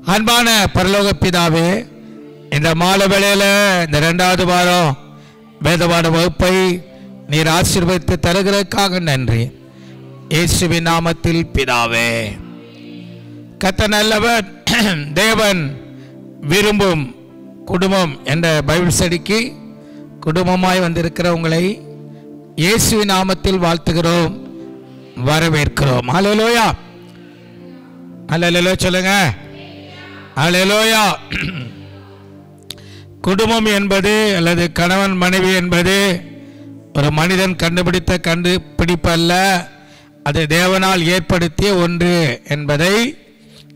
அன்பான பரலோக பிதாவே, இந்த மாலை வேளையில் இந்த 2வது வாரம் வேதபாட வகுப்பை நீர் ஆசீர்வதித்து தருகிறதுக்காக நன்றி. இயேசுவின் நாமத்தில் பிதாவே. கர்த்தர் நல்லவர். தேவன் விரும்பும் குடும்பம் என்ற பைபிள் ஸ்டடிக்கு குடும்பமாய் வந்திருக்கிற உங்களை இயேசுவின் நாமத்தில் வாழ்த்துகிறோம், வரவேற்கிறோம். ஹல்லேலூயா, ஹல்லேலூயா சொல்லுங்க. ஹல்லேலூயா. குடும்பம் என்பது அல்லது கணவன் மனைவி என்பது ஒரு மனிதன் கண்டுபிடித்த கண்டுபிடிப்பு அல்ல, அது தேவனால் ஏற்படுத்திய ஒன்று என்பதை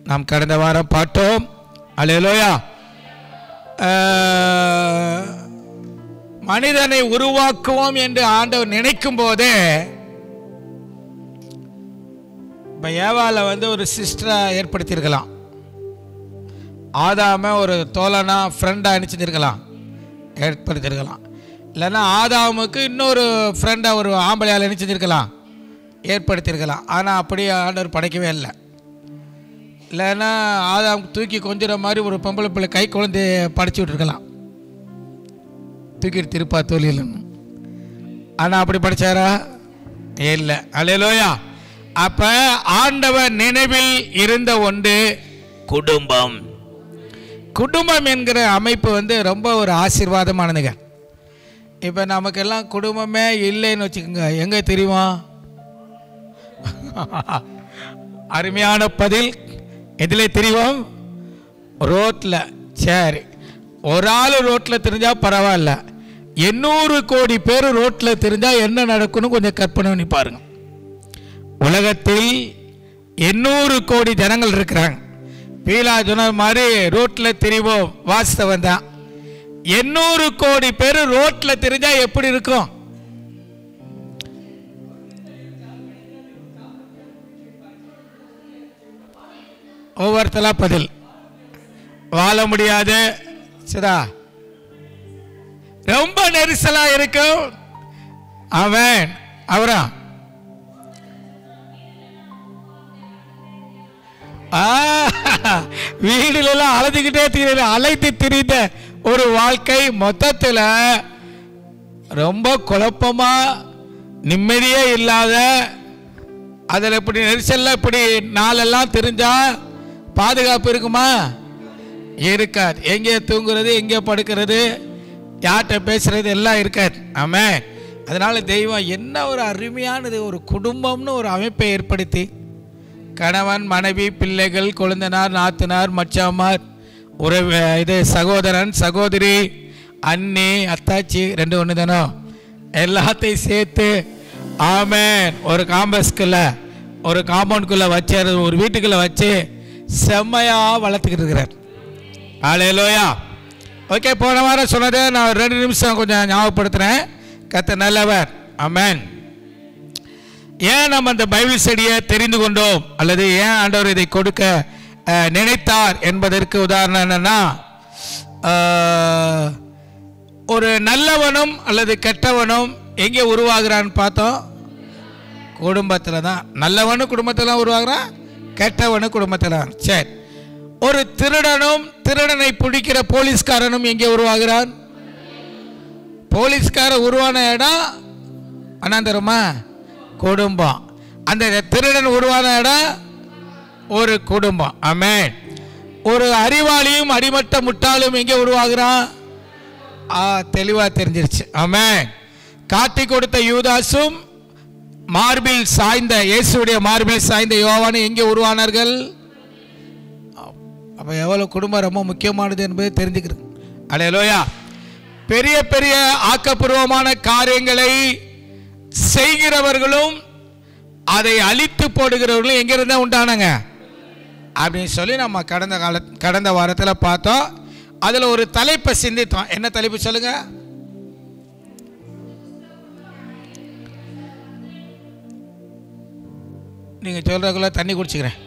நாம் கடந்த வாரம் பார்த்தோம். ஹல்லேலூயா. மனிதனை உருவாக்குவோம் என்று ஆண்டவர் நினைக்கும் போதே இப்போ ஏவாளை ஒரு சிஸ்டரை ஏற்படுத்தியிருக்கலாம், ஆதாமை ஒரு தோழனா ஃப்ரெண்டாக நினச்சிருக்கலாம், ஏற்படுத்தியிருக்கலாம். இல்லைன்னா ஆதாமுக்கு இன்னொரு ஃப்ரெண்டாக ஒரு ஆம்பளையால் நினச்சிருக்கலாம், ஏற்படுத்தியிருக்கலாம். ஆனால் அப்படி ஆண்டவர் படைக்கவே இல்லை. இல்லைன்னா ஆதாமுக்கு தூக்கி கொஞ்சிற மாதிரி ஒரு பொம்பளை பிள்ளை கை குழந்தை படைச்சி விட்டுருக்கலாம், தூக்கிட்டு திருப்பா தொழில். ஆனால் அப்படி படித்தாரா? இல்லை. ஹல்லேலூயா. அப்போ ஆண்டவர் நினைவில் இருந்த ஒன்று குடும்பம். குடும்பம் என்கிற அமைப்பு ரொம்ப ஒரு ஆசீர்வாதமானதுங்க. இப்போ நமக்கெல்லாம் குடும்பமே இல்லைன்னு வச்சுக்கோங்க, எங்கே தெரியுமா? அருமையான பதில். எதில் தெரியும்? ரோட்டில். சரி, ஒரு ஆள் ரோட்டில் தெரிஞ்சால் பரவாயில்ல, 800 கோடி பேர் ரோட்டில் தெரிஞ்சால் என்ன நடக்குன்னு கொஞ்சம் கற்பனை பண்ணி பாருங்க. உலகத்தில் 800 கோடி ஜனங்கள் இருக்கிறாங்க. பீலா சொன்ன மாதிரி ரோட்டில் தெரிவோம், வாஸ்தவம் தான். 800 கோடி பேர் ரோட்டில் தெரிஞ்சா எப்படி இருக்கும்? ஒவ்வொருத்தலா பதில். வாழ முடியாது, சதா ரொம்ப நெரிசலா இருக்கும். அவன் அவரா வீடுலாம் அழைச்சிக்கிட்டே திரிந்த அழைத்து திரிந்த ஒரு வாழ்க்கை மொத்தத்தில் ரொம்ப குழப்பமா, நிம்மதியே இல்லாத, அதில் இப்படி நெரிசலில் இப்படி நாளெல்லாம் தெரிஞ்சா பாதுகாப்பு இருக்குமா? இருக்காது. எங்கே தூங்குறது, எங்கே படுக்கிறது, யார்கிட்ட பேசுறது எல்லாம் இருக்காது. ஆமாம். அதனால தெய்வம் என்ன ஒரு அருமையானது, ஒரு குடும்பம்னு ஒரு அமைப்பை ஏற்படுத்தி கணவன் மனைவி பிள்ளைகள் கொழுந்தனார் நாத்தனார் மச்சாமார் உறவு இது சகோதரன் சகோதரி அண்ணி அத்தாச்சி 2 ஒன்று தானோ எல்லாத்தையும் சேர்த்து ஆமேன் ஒரு காம்பஸ்குள்ள ஒரு காம்பவுண்டுக்குள்ளே வச்சு ஒரு வீட்டுக்குள்ளே வச்சு செம்மையாக வளர்த்துக்கிட்டு இருக்கிறார். ஹல்லேலூயா. ஓகே, போன வாரம் சொன்னதை நான் 2 நிமிஷம் கொஞ்சம் ஞாபகப்படுத்துகிறேன். கர்த்தர் நல்லவர். ஆமேன். ஏன் நம்ம அந்த பைபிள் ஸ்டடியை தெரிந்து கொண்டோம் அல்லது ஏன் ஆண்டவர் இதை கொடுக்க நினைத்தார் என்பதற்கு உதாரணம் என்னன்னா, ஒரு நல்லவனும் அல்லது கெட்டவனும் எங்கே உருவாகிறான்னு பார்த்தோம்? குடும்பத்தில் தான். நல்லவனும் குடும்பத்தில் தான் உருவாகிறான், கெட்டவனும் குடும்பத்தில் தான். சரி, ஒரு திருடனும் திருடனை பிடிக்கிற போலீஸ்காரனும் எங்கே உருவாகிறான்? போலீஸ்காரன் உருவான இடம் அண்ணாந்தரமா குடும்பம். அந்த திருடன் உருவான இடம் ஒரு குடும்பம். ஆமென். ஒரு அறிவாளியும் அடிமட்ட முட்டாளும் எங்கே உருவாகிறான்? தெளிவாக தெரிஞ்சிருச்சு. ஆமென். காட்டி கொடுத்த யூதாசும் மார்பில் சாய்ந்த இயேசுடைய மார்பில் சாய்ந்த யோவானும் எங்கே உருவானார்கள்? அப்போ எவ்வளோ குடும்பம் ரொம்ப முக்கியமானது என்பதை தெரிஞ்சுக்கிறது. ஹல்லேலூயா. பெரிய பெரிய ஆக்கப்பூர்வமான காரியங்களை செய்கிறவர்களும் அதை அழித்து போடுகிறவர்களும் எங்கிருந்தா உண்டானாங்க அப்படின்னு சொல்லி நம்ம கடந்த வாரத்தில் பார்த்தோம். அதில் ஒரு தலைப்பை சிந்தித்தோம். என்ன தலைப்பு சொல்லுங்க? நீங்க சொல்றதுக்குள்ள தண்ணி குடிச்சுக்கிறேன்.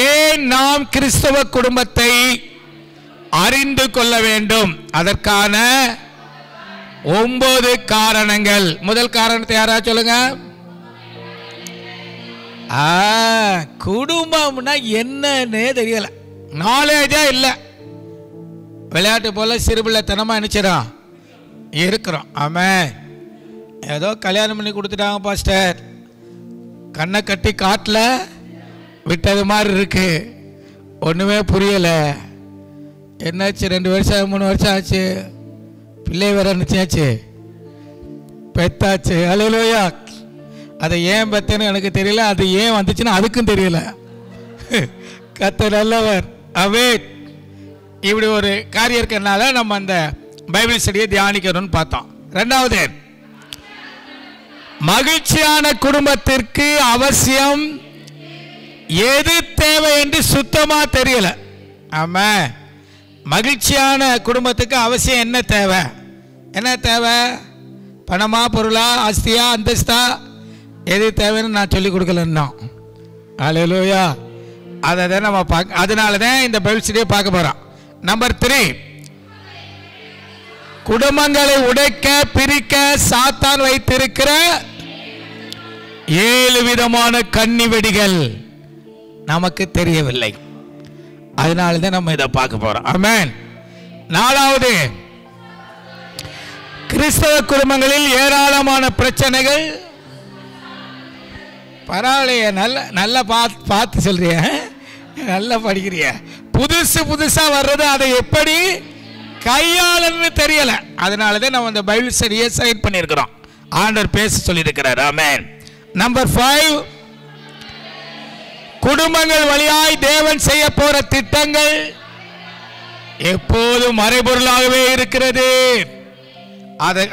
ஏன் நாம் கிறிஸ்தவ குடும்பத்தை அறிந்து கொள்ள வேண்டும்? அதற்கான 9 காரணங்கள். முதல் காரணத்தை யாரா சொல்லுங்க? குடும்பம்னா என்னன்னே தெரியல, நாலேஜா இல்லை. விளையாட்டு போல சிறுபிள்ளைத்தனமா நினைச்சிடும் இருக்கிறோம். ஆமாம், ஏதோ கல்யாணம் பண்ணி கொடுத்துட்டாங்க பாஸ்டர், கண்ணை கட்டி காட்டில் விட்டது மாதிரி இருக்கு, ஒன்றுமே புரியலை. என்னாச்சு, 2 வருஷம் 3 வருஷம் ஆச்சு, பிள்ளை வேற நினச்சாச்சு, பெத்தாச்சு. அல்லேலூயா. அதை ஏன் பெத்தேன்னு எனக்கு தெரியல, அது ஏன் வந்துச்சுன்னு அதுக்கும் தெரியல. கர்த்தர் நல்லவர். ஆமென். இப்படி ஒரு காரியம் இருக்கிறதுனால நம்ம அந்த பைபிள் ஸ்டடியை தியானிக்கணும்னு பார்த்தோம். 2வது, மகிழ்ச்சியான குடும்பத்திற்கு அவசியம் எது தேவை என்று சுத்தமா தெரியல. ஆமா, மகிழ்ச்சியான குடும்பத்துக்கு அவசியம் என்ன தேவை? என்ன தேவை? பணமா, பொருளா, ஆஸ்தியா, அந்தஸ்தா, எது தேவைன்னு நான் சொல்லி கொடுக்கலன்னா. அல்லேலூயா. அதை தான் நம்ம பார்க்க, அதனால தான் இந்த பைபிள் ஸ்டடியை பார்க்க போறோம். நம்பர் 3, குடும்பங்களை உடைக்க பிரிக்க சாத்தான் வைத்திருக்கிற 7 விதமான கன்னி வெடிகள் நமக்கு தெரியவில்லை. அதனால தான் நம்ம இதை பார்க்க போறோம். ஆமென். 4வது, கிறிஸ்தவ குடும்பங்களில் ஏராளமான பிரச்சனைகள். பரவாயில்லையே, நல்லா பார்த்து சொல்றிய, நல்லா படிக்கிறிய. புதுசா வர்றது, அதை எப்படி கையாளன்னு தெரியல. அதனால தான் நம்ம இந்த பைபிள் ஸ்டடியை சைட் பண்ணியிருக்கிறோம். ஆண்டவர் பேச சொல்லியிருக்கிறார். ஆமென். நம்பர் 5, குடும்பங்கள் வழியாய் தேவன் செய்ய போற திட்டங்கள் எப்போதும் மறைபொருளாகவே இருக்கிறது.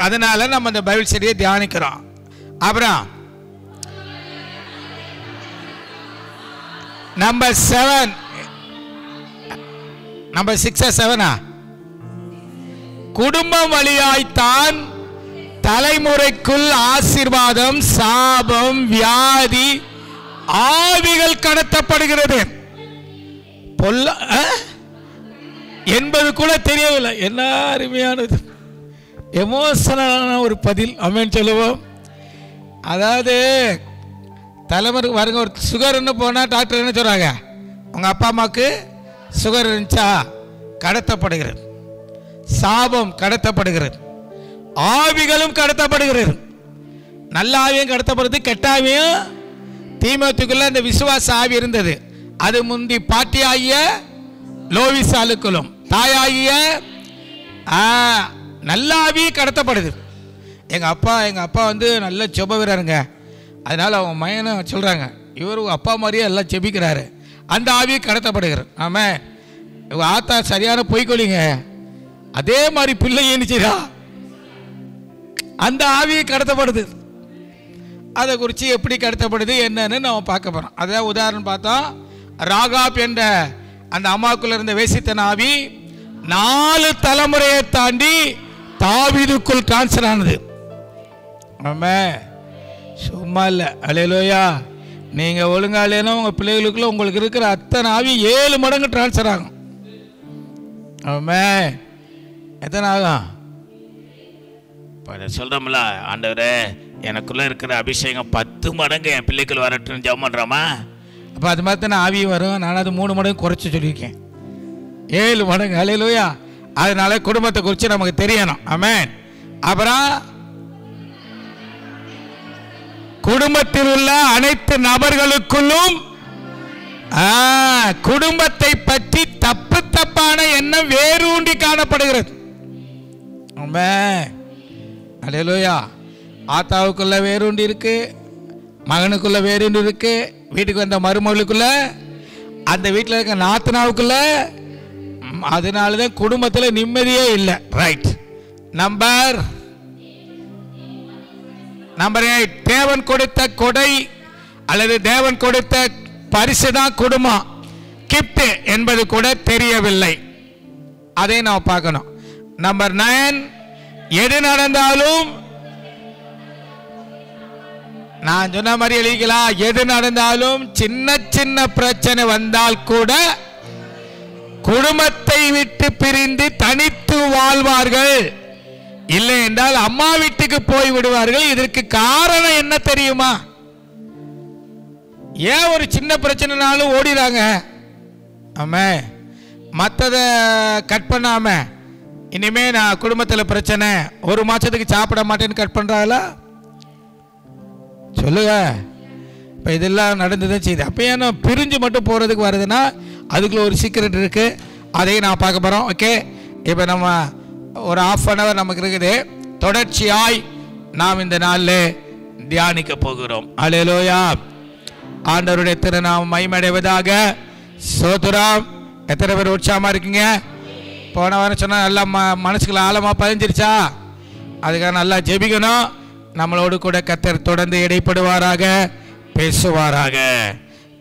அதனால நம்ம இந்த பைபிள் ஸ்டடியை தியானிக்கிறோம். அப்புறம் நம்பர் 7, நம்பர் 6 7, குடும்பம் வழியாய்த்தான் தலைமுறைக்குள் ஆசீர்வாதம், சாபம், வியாதி, ஆவிகள் கடத்தப்படுகிறது என்பது கூட தெரியவில்லை. என்ன அருமையானது, எமோஷனலான ஒரு பதில். ஆமென் சொல்லுவோம். அதாவது தலைமுறை பாருங்க, ஒரு சுகர்னு போனால் டாக்டர் என்ன சொல்கிறாங்க, உங்கள் அப்பா அம்மாவுக்கு சுகர் இருந்துச்சா, கடத்தப்படுகிறது. சாபம் கடத்தப்படுகிறது, ஆவிகளும் கடத்தப்படுகிறது. நல்ல ஆவியும் கடத்தப்படுறது, கெட்ட ஆவியும். தீமோத்தேயுக்குள்ள அந்த விசுவாச ஆவி இருந்தது. அது முந்தி பாட்டியாகிய லோவிசாலுக்குள்ளும் தாயாகிய நல்ல ஆவி கடத்தப்படுது. எங்கள் அப்பா வந்து நல்ல செப வீரருங்க, அதனால் அவங்க மையனை சொல்கிறாங்க, இவர் அப்பா மாதிரியே எல்லாம் செபிக்கிறாரு. அந்த ஆவி கடத்தப்படுகிறார். ஆமாம், இவங்க ஆத்தா சரியான பொய்க்கொள்ளிங்க, அதே மாதிரி பிள்ளை ஏனிச்சுதா, அந்த ஆவி கடத்தப்படுது. அதை குறித்து எப்படி கடத்தப்படுது என்னன்னு நம்ம பார்க்க போகிறோம். அதான் உதாரணம் பார்த்தோம், ராகாப் என்ற அந்த அம்மாவுக்குள்ள இருந்த வேசித்தன ஆவி 4 தலைமுறையை தாண்டி தாவீதுக்குள் டிரான்ஸ்ஃபர் ஆனது. ஆமாம், சும்மா இல்லை. அல்லேலூயா. நீங்கள் ஒழுங்கா இல்லைன்னா உங்கள் பிள்ளைகளுக்குள்ள உங்களுக்கு இருக்கிற அத்தனை ஆவி 7 மடங்கு டிரான்ஸ்ஃபர் ஆகும். ஆமாம், எத்தனை ஆகும்? இப்போ சொல்கிறோம்ல, ஆண்டவரே எனக்குள்ளே இருக்கிற அபிஷேகம் 10 மடங்கு என் பிள்ளைகள் வரட்டுன்னு ஜெபம் பண்ணுறோமா? அப்போ அது மாதிரி தானே ஆவி வரும். நான் அது 3 மடங்கு குறைச்சி சொல்லியிருக்கேன், 7 மடங்கு. அல்லேலூயா. அதனால குடும்பத்தை குறித்து நமக்கு தெரியணும். ஆமென். அப்புறம் குடும்பத்தில் உள்ள அனைத்து நபர்களுக்குள்ளும் குடும்பத்தை பற்றி தப்பான எண்ணம் வேரூண்டி காணப்படுகிறது. ஆமென். அல்லேலூயா. ஆத்தாவுக்குள்ள வேரூண்டி இருக்கு, மகனுக்குள்ள வேரூண்டி இருக்கு, வீட்டுக்கு வந்த மருமகளுக்குள்ள, அந்த வீட்டில் இருக்க நாத்தனாவுக்குள்ள. அதனாலதான் குடும்பத்தில் நிம்மதியே இல்லை. ரைட். நம்பர் 8, தேவன் கொடுத்த கொடை அல்லது தேவன் கொடுத்த பரிசு தான் குடும்பம், கிஃப்ட் என்பது கூட தெரியவில்லை. அதை நாம் பார்க்கணும். நம்பர் 9, எது நடந்தாலும் நான் சொன்ன மாதிரி எழுதிக்கலாம். எது நடந்தாலும் சின்ன பிரச்சனை வந்தால் கூட குடும்பத்தை விட்டு பிரிந்து தனித்து வாழ்வார்கள், இல்லை என்றால் அம்மா வீட்டுக்கு போய் விடுவார்கள். இதற்கு காரணம் என்ன தெரியுமா? ஏன் ஒரு சின்ன பிரச்சனைனாலும் ஓடிறாங்க? ஆமா, மற்றதை கட் பண்ணாம இனிமே நான் குடும்பத்தில் பிரச்சனை, ஒரு மாசத்துக்கு சாப்பிட மாட்டேன்னு கட் பண்றாங்களா? சொல்லுங்க. இப்போ இதெல்லாம் நடந்துதான் செய்யுது. அப்போ ஏன்னா பிரிஞ்சு மட்டும் போகிறதுக்கு வருதுன்னா அதுக்குள்ள ஒரு சீக்ரெட் இருக்குது. அதையும் நான் பார்க்க போகிறோம். ஓகே, இப்போ நம்ம ஒரு ½ நமக்கு இருக்குது. தொடர்ச்சியாய் நாம் இந்த நாளில் தியானிக்க போகிறோம். அல்லேலூயா. ஆண்டவருடைய திருநாமம் மகிமையடைவதாக. ஸ்தோத்திரம். எத்தனை பேர் உற்சாகமாக இருக்கீங்க? போன வாரம் சொன்னால் நல்லா மனசுக்குள்ள ஆழமாக பதிஞ்சிருச்சா? அதுக்காக நல்லா ஜெபிக்கணும். நம்மளோடு கூட கர்த்தர் தொடர்ந்து இடைப்படுவாராக, பேசுவாராக.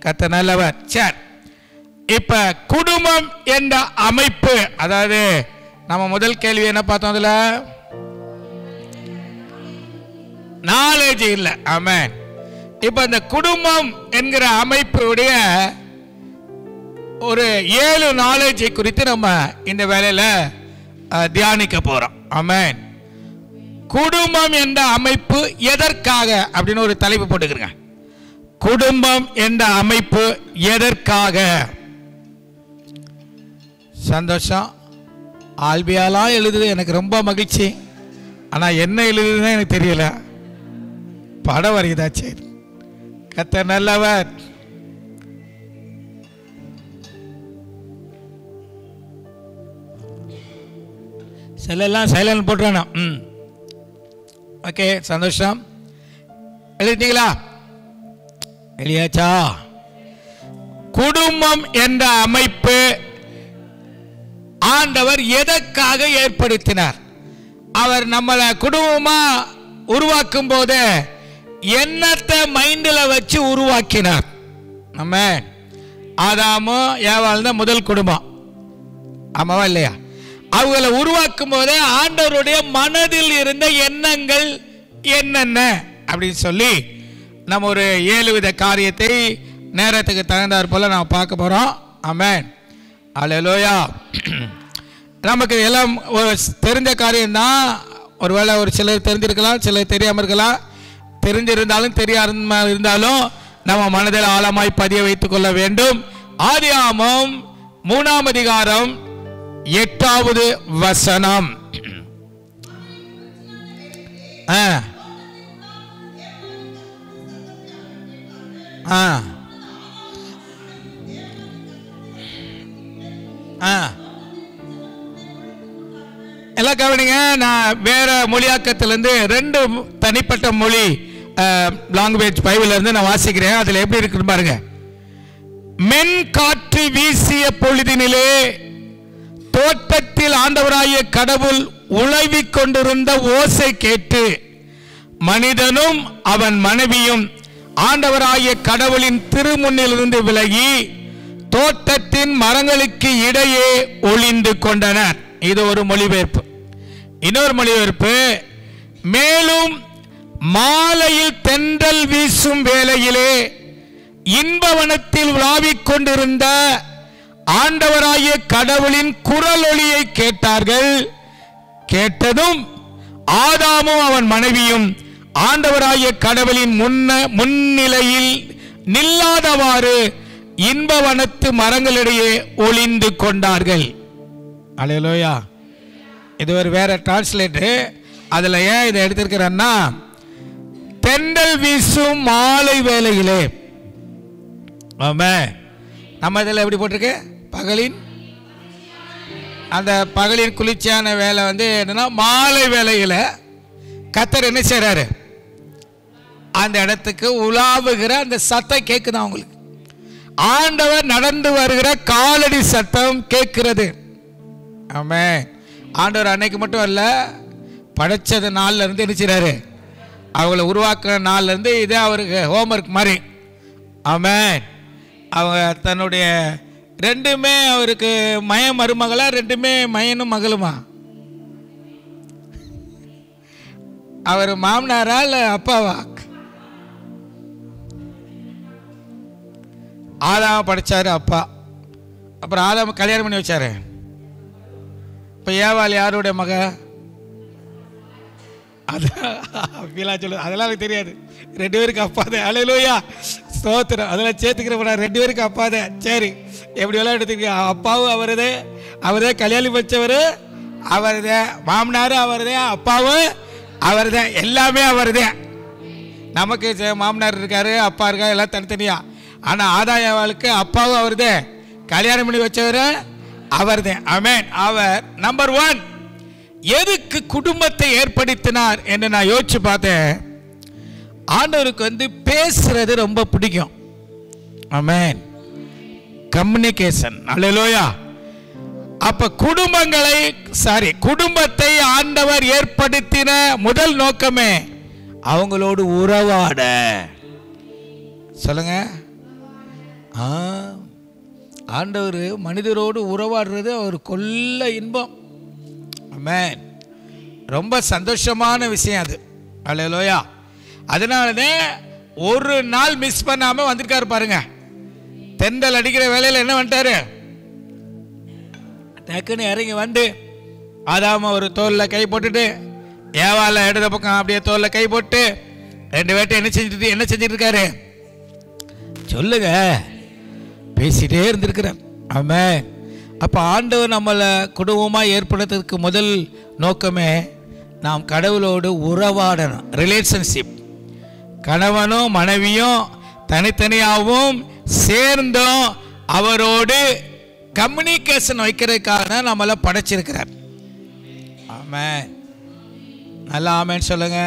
கர்த்தர் நல்லவர். சரி, இப்ப குடும்பம் என்ற அமைப்பு, அதாவது நம்ம முதல் கேள்வி என்ன பார்த்தோம்? அதுல நாலேஜ் இல்லை. ஆமென். இப்ப இந்த குடும்பம் என்கிற அமைப்புடைய ஒரு 7 நாலேஜை குறித்து நம்ம இந்த வேலையில தியானிக்க போறோம். ஆமென். குடும்பம் என்ற அமைப்பு எதற்காக அப்படின்னு ஒரு தலைப்பு போட்டுக்கிறேங்க. குடும்பம் என்ற அமைப்பு எதற்காக? சந்தோஷம். ஆல்பியாலாம் எழுதுது, எனக்கு ரொம்ப மகிழ்ச்சி. ஆனால் என்ன எழுதுதுன்னு எனக்கு தெரியல. படம் வரையுதா? சரி, கர்த்தர் நல்லவர். செல்லாம் சைலண்ட் போட்டுறானா? ஓகே, சந்தோஷம். எழுதிட்டீங்களா? எழுதியாச்சா? குடும்பம் என்ற அமைப்பு ஆண்டவர் எதற்காக ஏற்படுத்தினார்? அவர் நம்மளை குடும்பமா உருவாக்கும் போது என்னத்தை மைண்டில் வச்சு உருவாக்கினார்? நம்ம ஆதாமும் ஏவாளும் தான் முதல் குடும்பம். ஆமாவா இல்லையா? அவங்களை உருவாக்கும் போது ஆண்டவருடைய மனதில் இருந்த எண்ணங்கள் என்னென்ன அப்படின்னு சொல்லி நம்ம ஒரு 7 வித காரியத்தை நேரத்துக்கு தகுந்தாற் போல நாம் பார்க்க போறோம். ஆமென். அல்லேலூயா. நமக்கு எல்லாம் தெரிஞ்ச காரியம்தான். ஒருவேளை ஒரு சிலர் தெரிஞ்சிருக்கலாம், சிலர் தெரியாமல் இருக்கலாம். தெரிஞ்சிருந்தாலும் தெரியாம இருந்தாலும் நம்ம மனதில் ஆழமாய் பதிய வைத்துக் கொள்ள வேண்டும். ஆதியாகமம் 3ஆம் அதிகாரம் 8வது வசனம். எல்லாம் கவனிங்க. நான் வேற மொழியாக்கத்திலிருந்து 2 தனிப்பட்ட மொழி லாங்குவேஜ் பைபிள்ல இருந்து நான் வாசிக்கிறேன். அதுல எப்படி இருக்குன்னு பாருங்க. மென் காற்று வீசிய பொழுதினிலே தோட்டத்தில் ஆண்டவராகிய கடவுள் உழைவிக் கொண்டிருந்த ஓசை கேட்டு மனிதனும் அவன் மனைவியும் ஆண்டவராகிய கடவுளின் திருமுன்னிலிருந்து விலகி தோட்டத்தின் மரங்களுக்கு இடையே ஒளிந்து கொண்டனர். இது ஒரு மொழிபெயர்ப்பு. இன்னொரு மொழிபெயர்ப்பு, மேலும் மாலையில் தென்றல் வீசும் வேளையிலே இன்பவனத்தில் உலாவிக் கொண்டிருந்த ஆண்டவராகிய கடவுளின் குரல் ஒலியை கேட்டார்கள். கேட்டதும் ஆதாமும் அவன் மனைவியும் ஆண்டவராகிய கடவுளின் முன்னிலையில் நில்லாதவாறு இன்பவனத்து மரங்களிடையே ஒளிந்து கொண்டார்கள். அல்லேலூயா. இது ஒரு வேற டிரான்ஸ்லேட்டர். அதுல ஏன் இதை எடுத்திருக்கிறேன்னா, தென்றல் வீசும் மாலை வேளையிலே. ஆமென். நம்ம இதில் எப்படி போட்டிருக்கு? பகலின், அந்த பகலின் குளிர்ச்சியான வேலை என்னன்னா மாலை வேளையில கர்த்தர் என்ன செய்றாரு? அந்த இடத்துக்கு உலாவுகிற அந்த சத்தம் கேட்குதா உங்களுக்கு? ஆண்டவர் நடந்து வருகிற காலடி சத்தம் கேட்கிறது. ஆமென். ஆண்டவர் அன்னைக்கு மட்டும் அல்ல, படைச்சது நாள்ல இருந்து என்ன செய்றாரு? அவங்கள உருவாக்குற நாள்ல இருந்து இதே அவருக்கு ஹோம்ஒர்க் மாதிரி. ஆமென். அவங்க தன்னுடைய 2மே அவருக்கு மருமகளா, 2மே மயனும் மகளுமா? அவர் மாமனாரா இல்ல அப்பாவா? ஆதாம படிச்சாரு அப்பா. அப்புறம் ஆதாம கல்யாணம் பண்ணி வச்சாரு. இப்ப ஏவாள் யாருடைய மக? அதெல்லாம் எனக்கு தெரியாது. 2 பேருக்கு அப்பா தான். அல்லேலூயா. ஸ்தோத்திரம். அதில் சேர்த்துக்கிறப்ப 2 பேருக்கு அப்பா தான். சரி, எப்படி எல்லாம் எடுத்துக்க, அப்பாவும் அவருதே, அவரே கல்யாணம் வச்சவர் அவருதே, மாமனாரும் அவருதே, அப்பாவும் அவருதே, எல்லாமே அவருதே. நமக்கு மாமனார் இருக்காரு, அப்பா இருக்காரு, எல்லாம் தனித்தனியா. ஆனால் ஆதாயவாளுக்கு அப்பாவும் அவருதே, கல்யாணம் பண்ணி வச்சவர் அவருதே. ஆமென். அவர் நம்பர் 1. எதுக்கு குடும்பத்தை ஏற்படுத்தினார் என்று நான் யோசிச்சு பார்த்தேன். ஆண்டவருக்கு பேசுறது ரொம்ப பிடிக்கும். ஆமென். கம்யூனிகேஷன். அல்லேலூயா. அப்ப குடும்பத்தை ஆண்டவர் ஏற்படுத்தின முதல் நோக்கமே அவங்களோடு உறவாட. சொல்லுங்க. ஆண்டவர் மனிதரோடு உறவாடுறது அவர் கொல்ல இன்பம். ஆமென். ரொம்ப சந்தோஷமான விஷயம் அது. அல்லேலூயா. அதனாலதே ஒரு நாள் மிஸ் பண்ணாம வந்திருக்காரு பாருங்க. தென்றல் அடிக்கிற வேலையில் என்ன பண்ணிட்டாரு, டக்குன்னு இறங்கி வந்து ஆதாம ஒரு தோல்ல கை போட்டுட்டு, ஏவால இடது பக்கம் அப்படியே தோல்ல கை போட்டு 2 பேர்ட்ட என்ன செஞ்சுட்டு இருக்காரு சொல்லுங்க, பேசிட்டே இருந்திருக்கிறார். ஆமென். அப்போ ஆண்டவர் நம்மளை குடும்பமாக ஏற்படுத்துறதுக்கு முதல் நோக்கமே நாம் கடவுளோடு உறவாடணும். ரிலேஷன்ஷிப். கணவனும் மனைவியும் தனித்தனியாகவும் சேர்ந்தும் அவரோடு கம்யூனிகேஷன் வைக்கிறதுக்காக நம்மளை படைச்சிருக்கிறார். ஆமென். நல்லா ஆமென் சொல்லுங்க.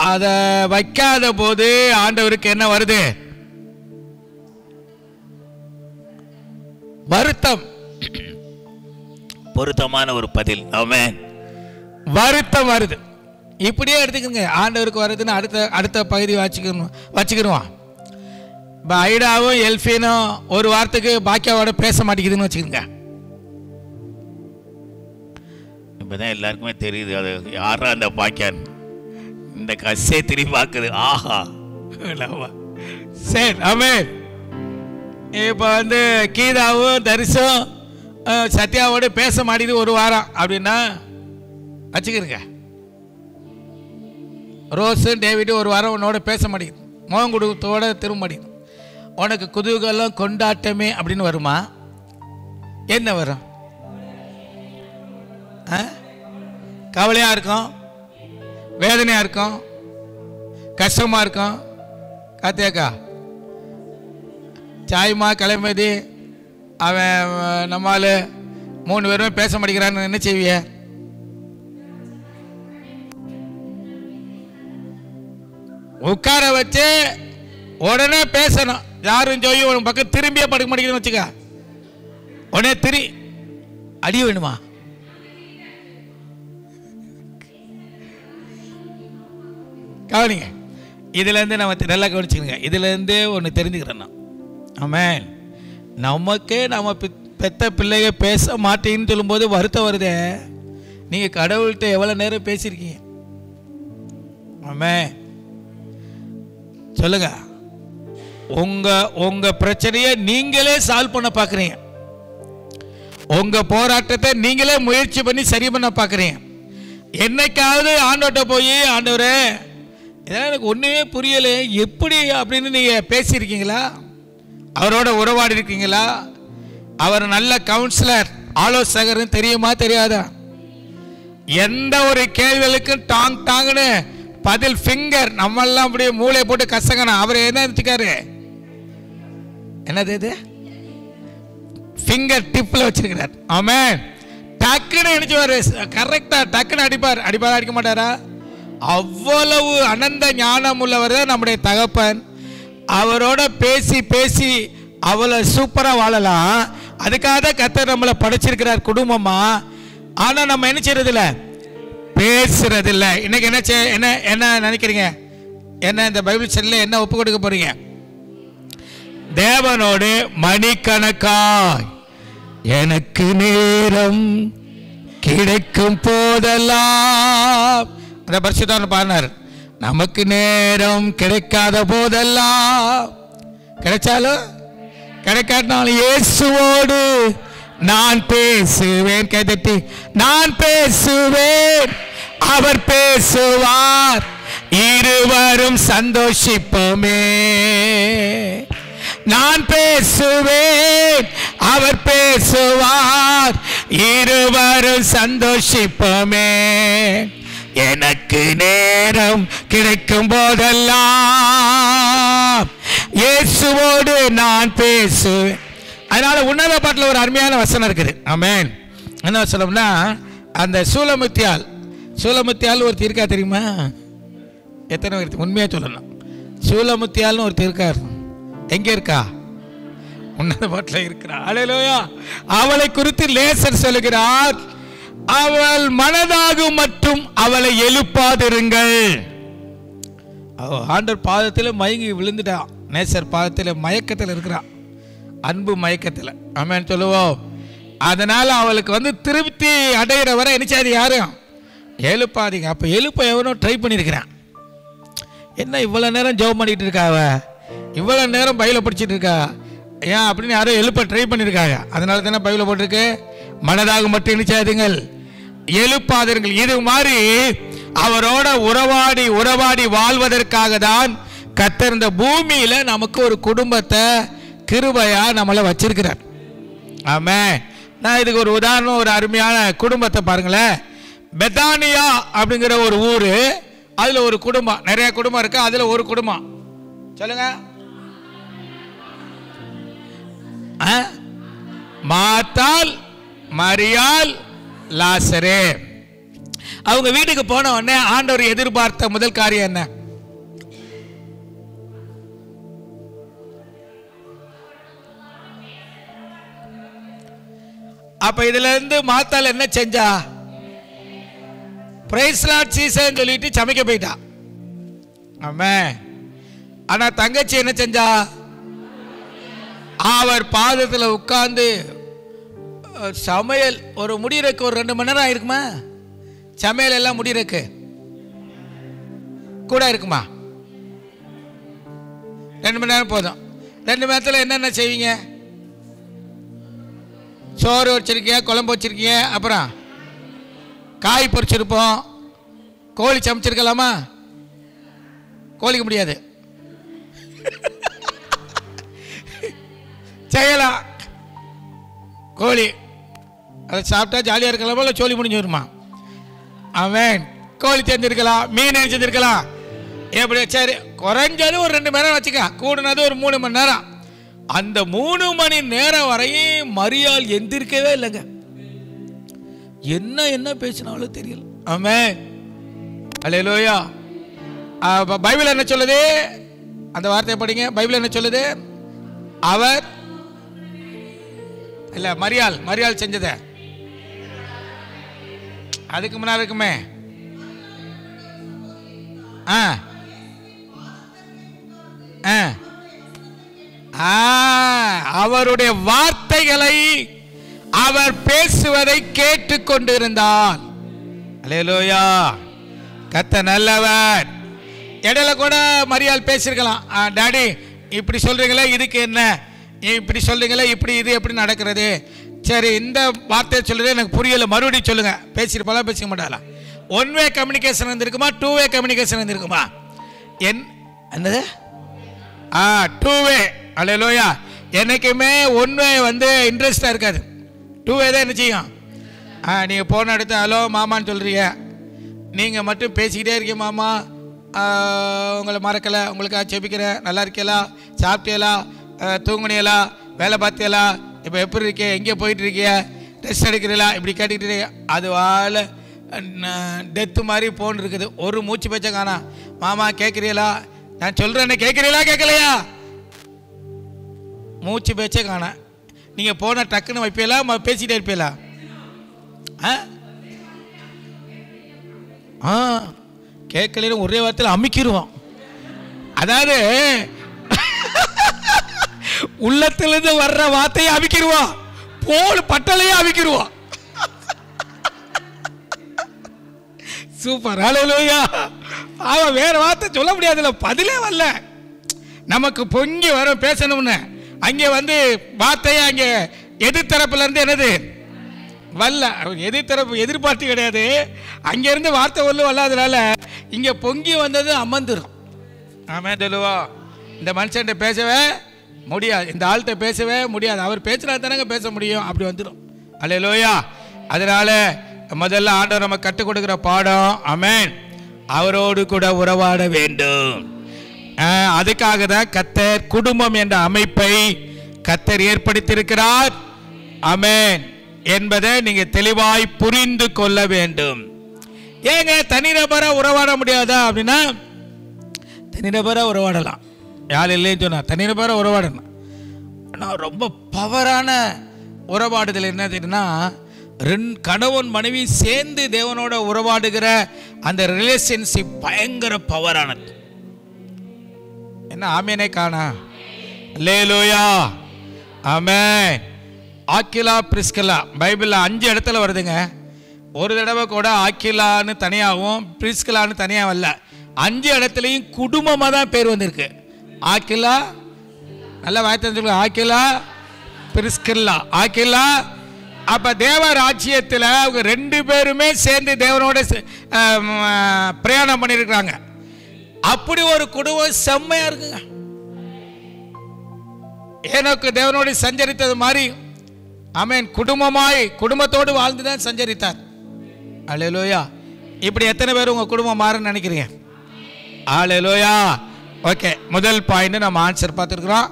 அதை வைக்காத போது ஆண்டவருக்கு என்ன வருது? வருத்தம். பொருத்தமான ஒரு பதில். ஆமென். வருத்தம் வருது. இப்படியே எடுத்துக்கங்க. ஆண்டவருக்கு வருதுன்னு அடுத்த பகுதி வச்சுக்கிடுவான். இப்போ ஐடாவும் எல்ஃபினும் ஒரு வாரத்துக்கு பாக்கியாவோட பேச மாட்டேங்குதுன்னு வச்சுக்கோங்க. இப்போதான் எல்லாருக்குமே தெரியுது அது யாரா அந்த பாக்கியான்னு. இந்த கசே திரும்பி பார்க்குது. ஆஹா. சரி. ஆமென். இப்போ கீதாவும் தரிசும் சத்யாவோட பேச மாட்டேங்குது ஒரு வாரம் அப்படின்னா வச்சுக்கிறங்க. ரோஸு டேவிடும் ஒரு வாரம் உன்னோட பேச மாட்டேங்குது, முகம் குடும்பத்தோட திரும்ப மாட்டேங்குது. உனக்கு குதூகலம் கொண்டாட்டமே அப்படின்னு வருமா? என்ன வரும்? கவலையாக இருக்கும், வேதனையாக இருக்கும், கஷ்டமாக இருக்கும். காத்தியாக்கா சாய்மா கிளம்பதி அவன் நம்மால் 3 பேருமே பேச மாட்டேங்கிறான்னு என்ன செய்விய? உட்கார வச்சு உடனே பேசணும். யாரும் சொல்லி உன் பக்கம் திரும்பியே படுக்க மாட்டேங்குதுன்னு வச்சுக்க, உடனே அடி வேணுமா? கவனிங்க. இதுலேருந்து நம்ம நல்லா கவனிச்சுக்கோங்க. இதுலேருந்து ஒன்று தெரிஞ்சுக்கிறேன் நான். ஆமென். நமக்கே நம்ம பெத்த பிள்ளைங்க பேச மாட்டேன்னு சொல்லும்போது வருத்தம் வருதே. நீங்கள் கடவுள்கிட்ட எவ்வளோ நேரம் பேசியிருக்கீங்க? ஆமென். சொல்லுங்க. உங்க பிரச்சனையை நீங்களே சால்வ் பண்ண பார்க்குறீங்க. உங்க போராட்டத்தை நீங்களே முயற்சி பண்ணி சரி பண்ண பார்க்குறீங்க. என்னைக்காவது ஆண்டவர்கிட்ட போய் ஆண்டவரே இதெல்லாம் எனக்கு ஒன்றுமே புரியலை எப்படி அப்படின்னு நீங்கள் பேசியிருக்கீங்களா? அவரோட உறவாடி இருக்கீங்களா? அவர் நல்ல கவுன்சிலர், ஆலோசகர்னு தெரியுமா தெரியாதா? எந்த ஒரு கேள்விகளுக்கும் டாங்குன்னு பதில் ஃபிங்கர். நம்மெல்லாம் அப்படியே மூளையை போட்டு கசங்கணும். அவர் என்ன நினச்சிக்காரு? என்னது இது? ஃபிங்கர் டிப்பில் வச்சிருக்கிறார். ஆமென். டக்குன்னு நினைச்சுவாரு, கரெக்டாக டக்குன்னு அடிப்பார். அடிக்க மாட்டாரா? அவ்வளவு அனந்த ஞானம் உள்ளவர் தான் நம்முடைய தகப்பன். அவரோட பேசி பேசி அவ்வளோ சூப்பராக வாழலாம். அதுக்காக தான் கர்த்தர் நம்மளை படைச்சிருக்கிறார் குடும்பமா. ஆனால் நம்ம என்ன செய்யறதில்ல, பேசுறதில்ல. இன்னைக்கு என்ன நினைக்கிறீங்க? என்ன இந்த பைபிள் ஸ்டடியில் என்ன ஒப்பு கொடுக்க போறீங்க? தேவனோடு மணிக்கணக்காய் எனக்கு நேரம் கிடைக்கும் போதெல்லாம், அந்த பரிசுத்தவான் பாடினார், நமக்கு நேரம் கிடைக்காத போதெல்லாம், கிடைச்சாலும் கிடைக்காட்டினாலும் இயேசுவோடு நான் பேசுவேன். கைதட்டி நான் பேசுவேன், அவர் பேசுவார், இருவரும் சந்தோஷிப்போமே. நான் பேசுவேன், அவர் பேசுவார், இருவரும் சந்தோஷிப்போமே. எனக்கு நேரம் கிடைக்கும் போதெல்லாம் இயேசுவோடு நான் பேசுவேன். அதனால உன்னத பாட்டில் ஒரு அருமையான வசனம் இருக்குது. ஆமென். என்ன வசனம்னா, அந்த சூலமுத்தியால் ஒரு தீர்க்கா தெரியுமா? எத்தனை பேர் உண்மையாக சொல்லணும்? சூலமுத்தியால்னு ஒரு தீர்க்கார் எங்கே இருக்கா? உன்னத பாட்டில் இருக்கிறா. அல்லேலூயா. அவளை குறித்து லேசர் சொல்லுகிறார், அவள் மனதாகும் மற்றும் அவளை எழுப்பாதிருங்கள். ஆண்டவர் பாதத்தில் மயங்கி விழுந்துட்டா. நேசர் பாதத்தில் மயக்கத்தில் இருக்கிறான், அன்பு மயக்கத்தில். ஆமென் சொல்லுவோம். அதனால அவளுக்கு திருப்தி அடைகிற வரை நினைச்சாது யாரும் எழுப்பாதீங்க. அப்போ எழுப்ப எவனோ ட்ரை பண்ணியிருக்கிறான். என்ன இவ்வளோ நேரம் ஜெபம் பண்ணிட்டு இருக்காவ, இவ்வளோ நேரம் பைபிளை படிச்சுட்டு இருக்கா ஏன் அப்படின்னு யாரும் எழுப்ப ட்ரை பண்ணியிருக்காங்க. அதனால தானே பைபிளை போட்டிருக்கு, மனதாக மட்டும் நினைச்சாதுங்கள், எழுப்பாதீர்கள். இது மாதிரி அவரோட உறவாடி வாழ்வதற்காக தான் கர்த்தர் இந்த பூமியில நமக்கு ஒரு குடும்பத்தை கிருபையா நம்மளை வச்சிருக்கிறார். ஆமென். நான் இதுக்கு ஒரு உதாரணம், ஒரு அருமையான குடும்பத்தை பாருங்களேன். பெத்தானியா அப்படிங்கிற ஒரு ஊர், அதுல ஒரு குடும்பம், நிறைய குடும்பம் இருக்கு, அதுல ஒரு குடும்பம் சொல்லுங்க, மார்த்தாள், மரியாள், லாசரு. அவங்க வீட்டுக்கு போன உடனே ஆண்டவர் எதிர்பார்த்த முதல் காரியம் என்ன? அப்ப இதுல இருந்து மார்த்தாள் என்ன செஞ்சா? பிரைஸ் லார்ட் சீசன் சொல்லிட்டு சமைக்க போயிட்டா. ஆமென். ஆனா தங்கச்சி என்ன செஞ்சா? அவர் பாதத்தில் உட்கார்ந்து சமையல் ஒரு முடியறக்கு ஒரு 2 மணி நேரம் ஆயிருக்குமா? சமையல் எல்லாம் முடியறக்கு கூட இருக்குமா? 2 மணி நேரம் போதும். 2 மணி நேரத்தில் என்னென்ன செய்வீங்க? சோறு வச்சிருக்கீங்க, குழம்பு வச்சிருக்கீங்க, அப்புறம் காய் பொரிச்சிருப்போம், கோழி சமைச்சிருக்கலாமா? கோழிக்க முடியாது, செய்யலாம். கோழி அதை சாப்பிட்டா ஜாலியாக இருக்கலாமா, இல்லை சோழி முடிஞ்சு வருமா? அவன் கோழி செஞ்சிருக்கலாம், மீன் செஞ்சிருக்கலாம். எப்படி? சரி, குறைஞ்சது ஒரு 2 மணி நேரம் வச்சுக்க, கூடுனது ஒரு 3 மணி நேரம். அந்த 3 மணி நேரம் வரையும் மரியாள் எந்திரிக்கவே இல்லைங்க. என்ன பேசினாலும் தெரியல. ஆமென். அல்லேலூயா. பைபிள் என்ன சொல்லுது? அந்த வார்த்தையை படிங்க. பைபிள் என்ன சொல்லுது? அவர் இல்ல, மரியாள் செஞ்சத அதுக்கு முன்னால இருக்குமே. அவருடைய வார்த்தைகளை அவர் பேசுவதை கேட்டுக்கொண்டிருந்தார். அல்லேலூயா. கர்த்தர் நல்லவர். இடையில கூட மரியாள் பேசியிருக்கலாம், டாடி இப்படி சொல்றீங்களே, இதுக்கு என்ன இப்படி சொல்றீங்களே, இப்படி இது எப்படி நடக்கிறது? சரி, இந்த வார்த்தையை சொல்றது எனக்கு புரியல, மறுபடியும் சொல்லுங்க. பேசியிருப்பாளா? பேசிக்க மாட்டாளா? 1 வே கம்யூனிகேஷன் இருந்திருக்குமா? 2 way communication இருந்திருக்குமா? என்னது? 2 வே. அல்லேலூயா. என்னைக்குமே 1 வே இன்ட்ரெஸ்டா இருக்காது. 2 வே தான் என்ன செய்யும்? நீங்கள் போன இடத்த ஹலோ மாமான்னு சொல்கிறீங்க, நீங்கள் மட்டும் பேசிக்கிட்டே இருக்கீங்க, மாமா உங்களை மறக்கலை, உங்களுக்காக செபிக்கிறேன், நல்லா இருக்கீங்களா, சாப்பிட்டீங்களா, தூங்குனீங்களா, வேலை பார்த்தியலா, இப்போ எப்படி இருக்கே, எங்கே போயிட்டு இருக்கிய, ரெஸ்ட் எடுக்கிறீங்களா, இப்படி கேட்டுக்கிட்டு அது வாழ டெத்து மாதிரி போன் இருக்குது. ஒரு மூச்சு பேச்ச காணா. மாமா கேட்குறீங்களா, நான் சொல்கிறேன்னு கேட்குறீங்களா, கேட்கலையா, மூச்சு பேச்சே காணா. நீங்கள் போன டக்குன்னு வைப்பீங்களா, பேசிகிட்டே இருப்பீங்களா? கேட்கல ஒரே வார்த்தையில் அமுக்கிடுவோம். அதாவது உள்ளத்திலிருந்து வர்ற வார்த்தையை அமுக்கிடுவோம், போல் பட்டலையே அமுக்கிடுவோம். சூப்பர். ஹல்லேலூயா. அவன் வேற வார்த்தை சொல்ல முடியாதுல்ல, பதிலே வரல. நமக்கு பொங்கி வரும் பேசணும்னு, அங்கே வார்த்தையை அங்கே எதிர்த்தரப்புல இருந்து என்னது வரல. எதிர்த்தரப்பு எதிர்பார்த்து கிடையாது, அங்கேருந்து வார்த்தை வரல வல்லாதனால இங்கே பொங்கி வந்தது அமர்ந்துடும். ஆமாம் சொல்லுவா. இந்த மனுஷன்ட்ட பேசவே முடியாது, இந்த ஆள்கிட்ட பேசவே முடியாது, அவர் பேசுனா தானங்க பேச முடியும், அப்படி வந்துடும். அல்லேலூயா. அதனால முதல்ல ஆண்டவர் நம்ம கற்றுக் கொடுக்குற பாடம், ஆமென், அவரோடு கூட உறவாட வேண்டும். அதுக்காக தான் கர்த்தர் குடும்பம் என்ற அமைப்பை கர்த்தர் ஏற்படுத்தியிருக்கிறார். ஆமென் என்பதை நீங்க தெளிவாய் புரிந்து கொள்ள வேண்டும். ஏங்க தனிநபரா உறவாட முடியாதா அப்படின்னா, தனிநபரா உறவாடலாம், யார் இல்லைன்னு சொன்னா தனிநபரா உறவாடலாம். ஆனால் ரொம்ப பவரான உறவாடுதல் என்ன தெரியுன்னா, கணவன் மனைவி சேர்ந்து தேவனோட உறவாடுகிற அந்த ரிலேஷன்ஷிப் பயங்கர பவரானது. என்ன ஆமேனே காணா? அல்லேலூயா. ஆமென். ஆக்கிலா பிரிஸ்கில்லா பைபிளில் 5 இடத்துல வருதுங்க. ஒரு தடவை கூட ஆக்கிலான்னு தனியாகவும் பிரிஸ்கிலான்னு தனியாக வரல. 5 இடத்துலையும் குடும்பமாக தான் பேர் வந்திருக்கு. ஆக்கிலா, நல்லா வாய்த்து சொல்லுங்க, ஆக்கிலா பிரிஸ்கில்லா. ஆக்கிலா. அப்போ தேவ ராஜ்யத்தில் அவங்க 2 பேருமே சேர்ந்து தேவனோட பிரயாணம் பண்ணியிருக்கிறாங்க. அப்படி ஒரு குடும்பம் செம்மையா இருக்குங்க. ஏனோக்கு தேவனோடு சஞ்சரித்தது மாதிரி, ஆமென், குடும்பத்தோடு வாழ்ந்துதான் சஞ்சரித்தார். அல்லேலூயா. இப்படி எத்தனை பேர் உங்க குடும்பம் மாறுன்னு நினைக்கிறீங்க? அல்லேலூயா. ஓகே, முதல் பாயிண்ட் நம்ம ஆன்சர் பார்த்துருக்குறோம்.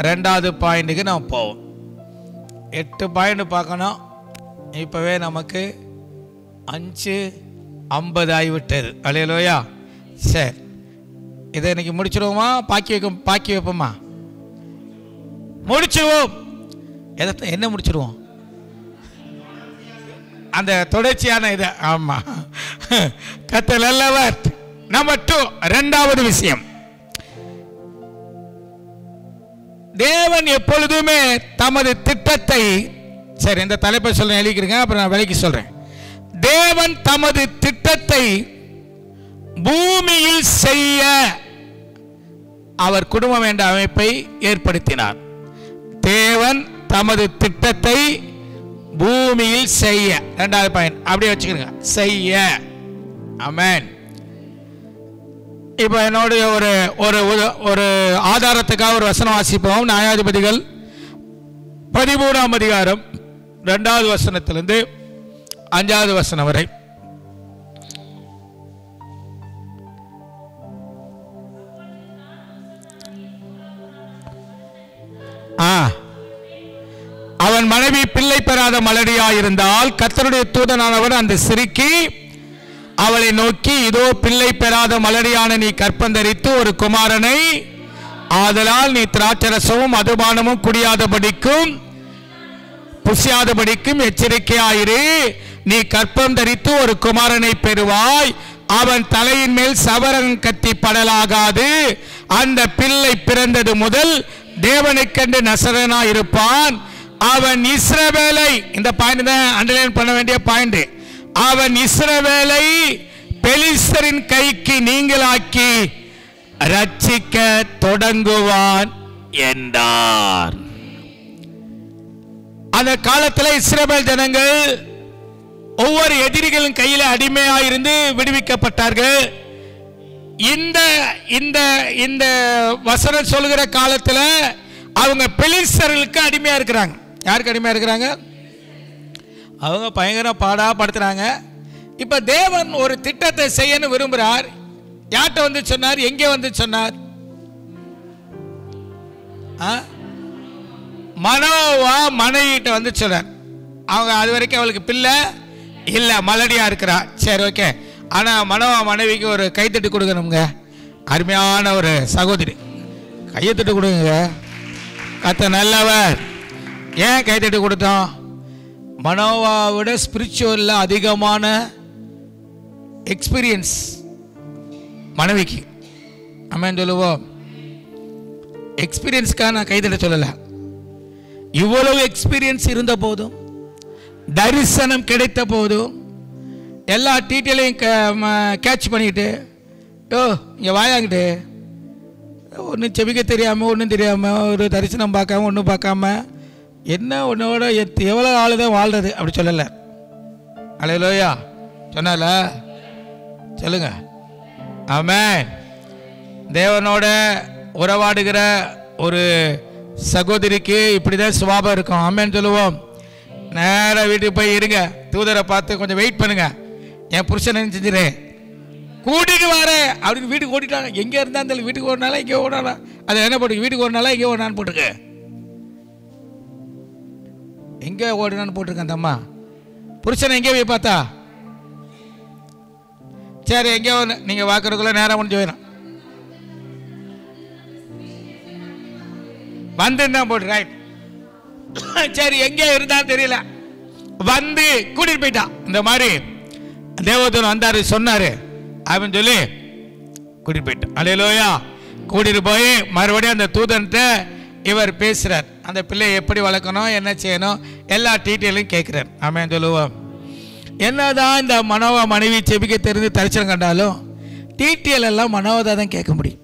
2வது பாயிண்ட்டுக்கு நம்ம போவோம். 8 பாயிண்ட் பார்க்கணும். இப்போவே நமக்கு 5:50 ஆகிவிட்டது. அல்லேலூயா. சரி, இதை இன்னைக்கு முடிச்சிடுவோமா? பாக்கி வைப்போமா? முடிச்சிடுவோம். என்ன முடிச்சிடுவோம்? அந்த தொடர்ச்சியான இதை. ஆமா, கர்த்தர் நல்லவர். நம்பர் 2, 2வது விஷயம், தேவன் எப்பொழுதுமே தமது திட்டத்தை, சரி இந்த தலைப்பை சொல்ல எழுதிக்கிறீங்க, அப்புறம் நான் விலைக்கு சொல்றேன். தேவன் தமது திட்டத்தை பூமியில் செய்ய அவர் குடும்பம் என்ற அமைப்பை ஏற்படுத்தினார். தேவன் தமது திட்டத்தை பூமியில் செய்ய, 2வது பாயிண்ட் அப்படியே வச்சுக்கிறீங்க, செய்ய. ஆமென். இப்போ என்னுடைய ஒரு ஆதாரத்துக்காக ஒரு வசனம் வாசிப்போம். நியாயாதிபதிகள் 13ஆம் அதிகாரம் 2வது வசனத்திலிருந்து 5வது வசனம் வரை. அவன் மனைவி பிள்ளை பெறாத மலடியாயிருந்தால் கர்த்தருடைய தூதனானவர் அந்த சிறுக்கி அவளை நோக்கி, இதோ பிள்ளை பெறாத மலடியான நீ கற்பந்தரித்து ஒரு குமாரனை, ஆதலால் நீ திராட்சரசமும் மதுபானமும் குடியாதபடிக்கும் புசியாதபடிக்கும் எச்சரிக்கையாயிரு. நீ கற்பம் தரித்து ஒரு குமாரனை பெறுவாய். அவன் தலையின் மேல் சவரன் கத்தி படலாகாது. அந்த பிள்ளை பிறந்தது முதல் தேவனுக்கென்று நசரேயனாய் இருப்பான். அவன் இஸ்ரவேலை, இந்த பாயிண்ட் தான் அண்டர்லைன் பண்ண வேண்டிய பாயிண்ட், அவன் இஸ்ரவேலை பெலிஸ்தரின் கைக்கு நீங்களாக்கி ரட்சிக்க தொடங்குவான் என்றார். அந்த காலத்தில் இஸ்ரவேல் ஜனங்கள் ஒவ்வொரு எதிரிகளின் கையில் அடிமையாயிருந்து விடுவிக்கப்பட்டார்கள். இந்த இந்த இந்த வசனம் சொல்கிற காலத்தில் அவங்க பெலிஸ்தர்களுக்கு அடிமையா இருக்கிறாங்க. யாருக்கு அடிமையா இருக்கிறாங்க? அவங்க பயங்கர பாடாப்படுத்துறாங்க. இப்ப தேவன் ஒரு திட்டத்தை செய்யணும் விரும்புகிறார். யார்கிட்ட வந்து சொன்னார்? எங்கே வந்து சொன்னார்? மனோவா மனைவிட்ட வந்து சொன்னார். அவங்க அது வரைக்கும் அவளுக்கு பிள்ளை இல்லை, மலடியா இருக்கிறா. சரி, ஓகே. ஆனால் மனோவா மனைவிக்கு ஒரு கைத்தட்டு கொடுக்கணுங்க. அருமையான ஒரு சகோதரி, கையத்தட்டு கொடுங்க. கர்த்தர் நல்லவர். ஏன் கைத்தட்டு கொடுத்தோம்? மனோவாவோட ஸ்பிரிச்சுவலில் அதிகமான எக்ஸ்பீரியன்ஸ் மனைவிக்கு. ஆமென் சொல்லுவோம். எக்ஸ்பீரியன்ஸ்க்காக நான் கைதட்ட சொல்லலை. இவ்வளவு எக்ஸ்பீரியன்ஸ் இருந்த போதும், தரிசனம் கிடைத்த போதும், எல்லா டீட்டெயிலையும் கேட்ச் பண்ணிட்டு, இங்கே வாயாங்கிட்டு ஒன்றும் செபிக்க தெரியாமல், ஒன்றும் தெரியாமல், ஒரு தரிசனம் பார்க்காம, ஒன்றும் பார்க்காம, என்ன உன்னோட எவ்வளோ ஆள் தான் வாழ்றது அப்படி சொல்லலை. அல்லேலூயா சொன்னால சொல்லுங்க. ஆமென். தேவனோட உறவாடுகிற ஒரு சகோதரிக்கு இப்படிதான் சுபாவம் இருக்கும். ஆமென் சொல்லுவோம். நேராக வீட்டுக்கு போய் இருங்க, தூதரை பார்த்து கொஞ்சம் வெயிட் பண்ணுங்க, என் புருஷனை செஞ்சிரு கூட்டிட்டு வர அப்படின்னு வீட்டுக்கு ஓடிட்டாங்க. எங்கே இருந்தா அந்த வீட்டுக்கு ஓடினாலும் இங்கே ஓடலாம், அதை என்ன போட்டுக்க, வீட்டுக்கு ஓடினாலும் இங்கே ஓடான்னு போட்டுக்க, எங்கே ஓடினான்னு போட்டிருக்கேன். அந்த அம்மா புருஷனை எங்கே போய் பார்த்தா, சரி எங்கே நீங்கள் பார்க்கறதுக்குள்ள நேரம் முடிஞ்சு போயிடும், வந்துன்னா போட்டு ரைட், சரி எங்கே இருந்தா தெரியல, வந்து கூட்டிட்டு போயிட்டான். இந்த மாதிரி தேவதூதன் வந்தாரு சொன்னாரு அப்படின்னு சொல்லி கூட்டிட்டு போயிட்டான். அல்லேலூயா. கூட்டிட்டு போய் மறுபடியும் அந்த தூதன்ட்ட இவர் பேசுறார், அந்த பிள்ளையை எப்படி வளர்க்கணும், என்ன செய்யணும், எல்லா டீட்டெயிலும் கேட்கிறார். ஆமென் சொல்லுவோம். என்னதான் இந்த மனோவா மனைவி செபிக்க தெரிந்து தரிசனம் கண்டாலும் டீட்டெயில் எல்லாம் மனோவா தான் கேட்க முடியும்.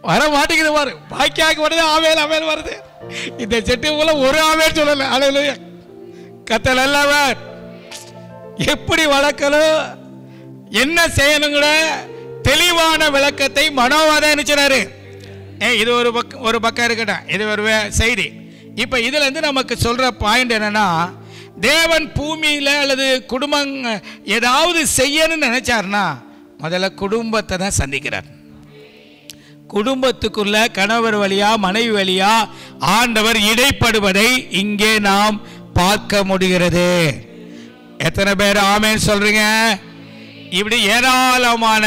வர மாட்டேங்குது பாரு, பாக்கியாக்கு வருது, ஆவேல் ஆவேல் வருது. இந்த செட்டு போல ஒரு ஆவேல் சொல்லல. அல்லேலூயா. கத்தல் அல்லவர் எப்படி வளர்க்கணும், என்ன செய்யணுங்கிற தெளிவான விளக்கத்தை மனோவாதான் நினைச்சாரு. இது ஒரு பக்கம் இருக்கட்டும், இது ஒரு செய்தி. இப்ப இதுல இருந்து நமக்கு சொல்ற பாயிண்ட் என்னன்னா, தேவன் பூமியில அல்லது குடும்பம் ஏதாவது செய்யணும்னு நினைச்சாருன்னா முதல்ல குடும்பத்தை தான் சந்திக்கிறார். குடும்பத்துக்குள்ள கணவர் வழியா மனைவி வழியா ஆண்டவர் இடைப்படுவதை இங்கே நாம் பார்க்க முடிகிறது. எத்தனை பேர் ஆமென் சொல்றீங்க? இப்படி ஏராளமான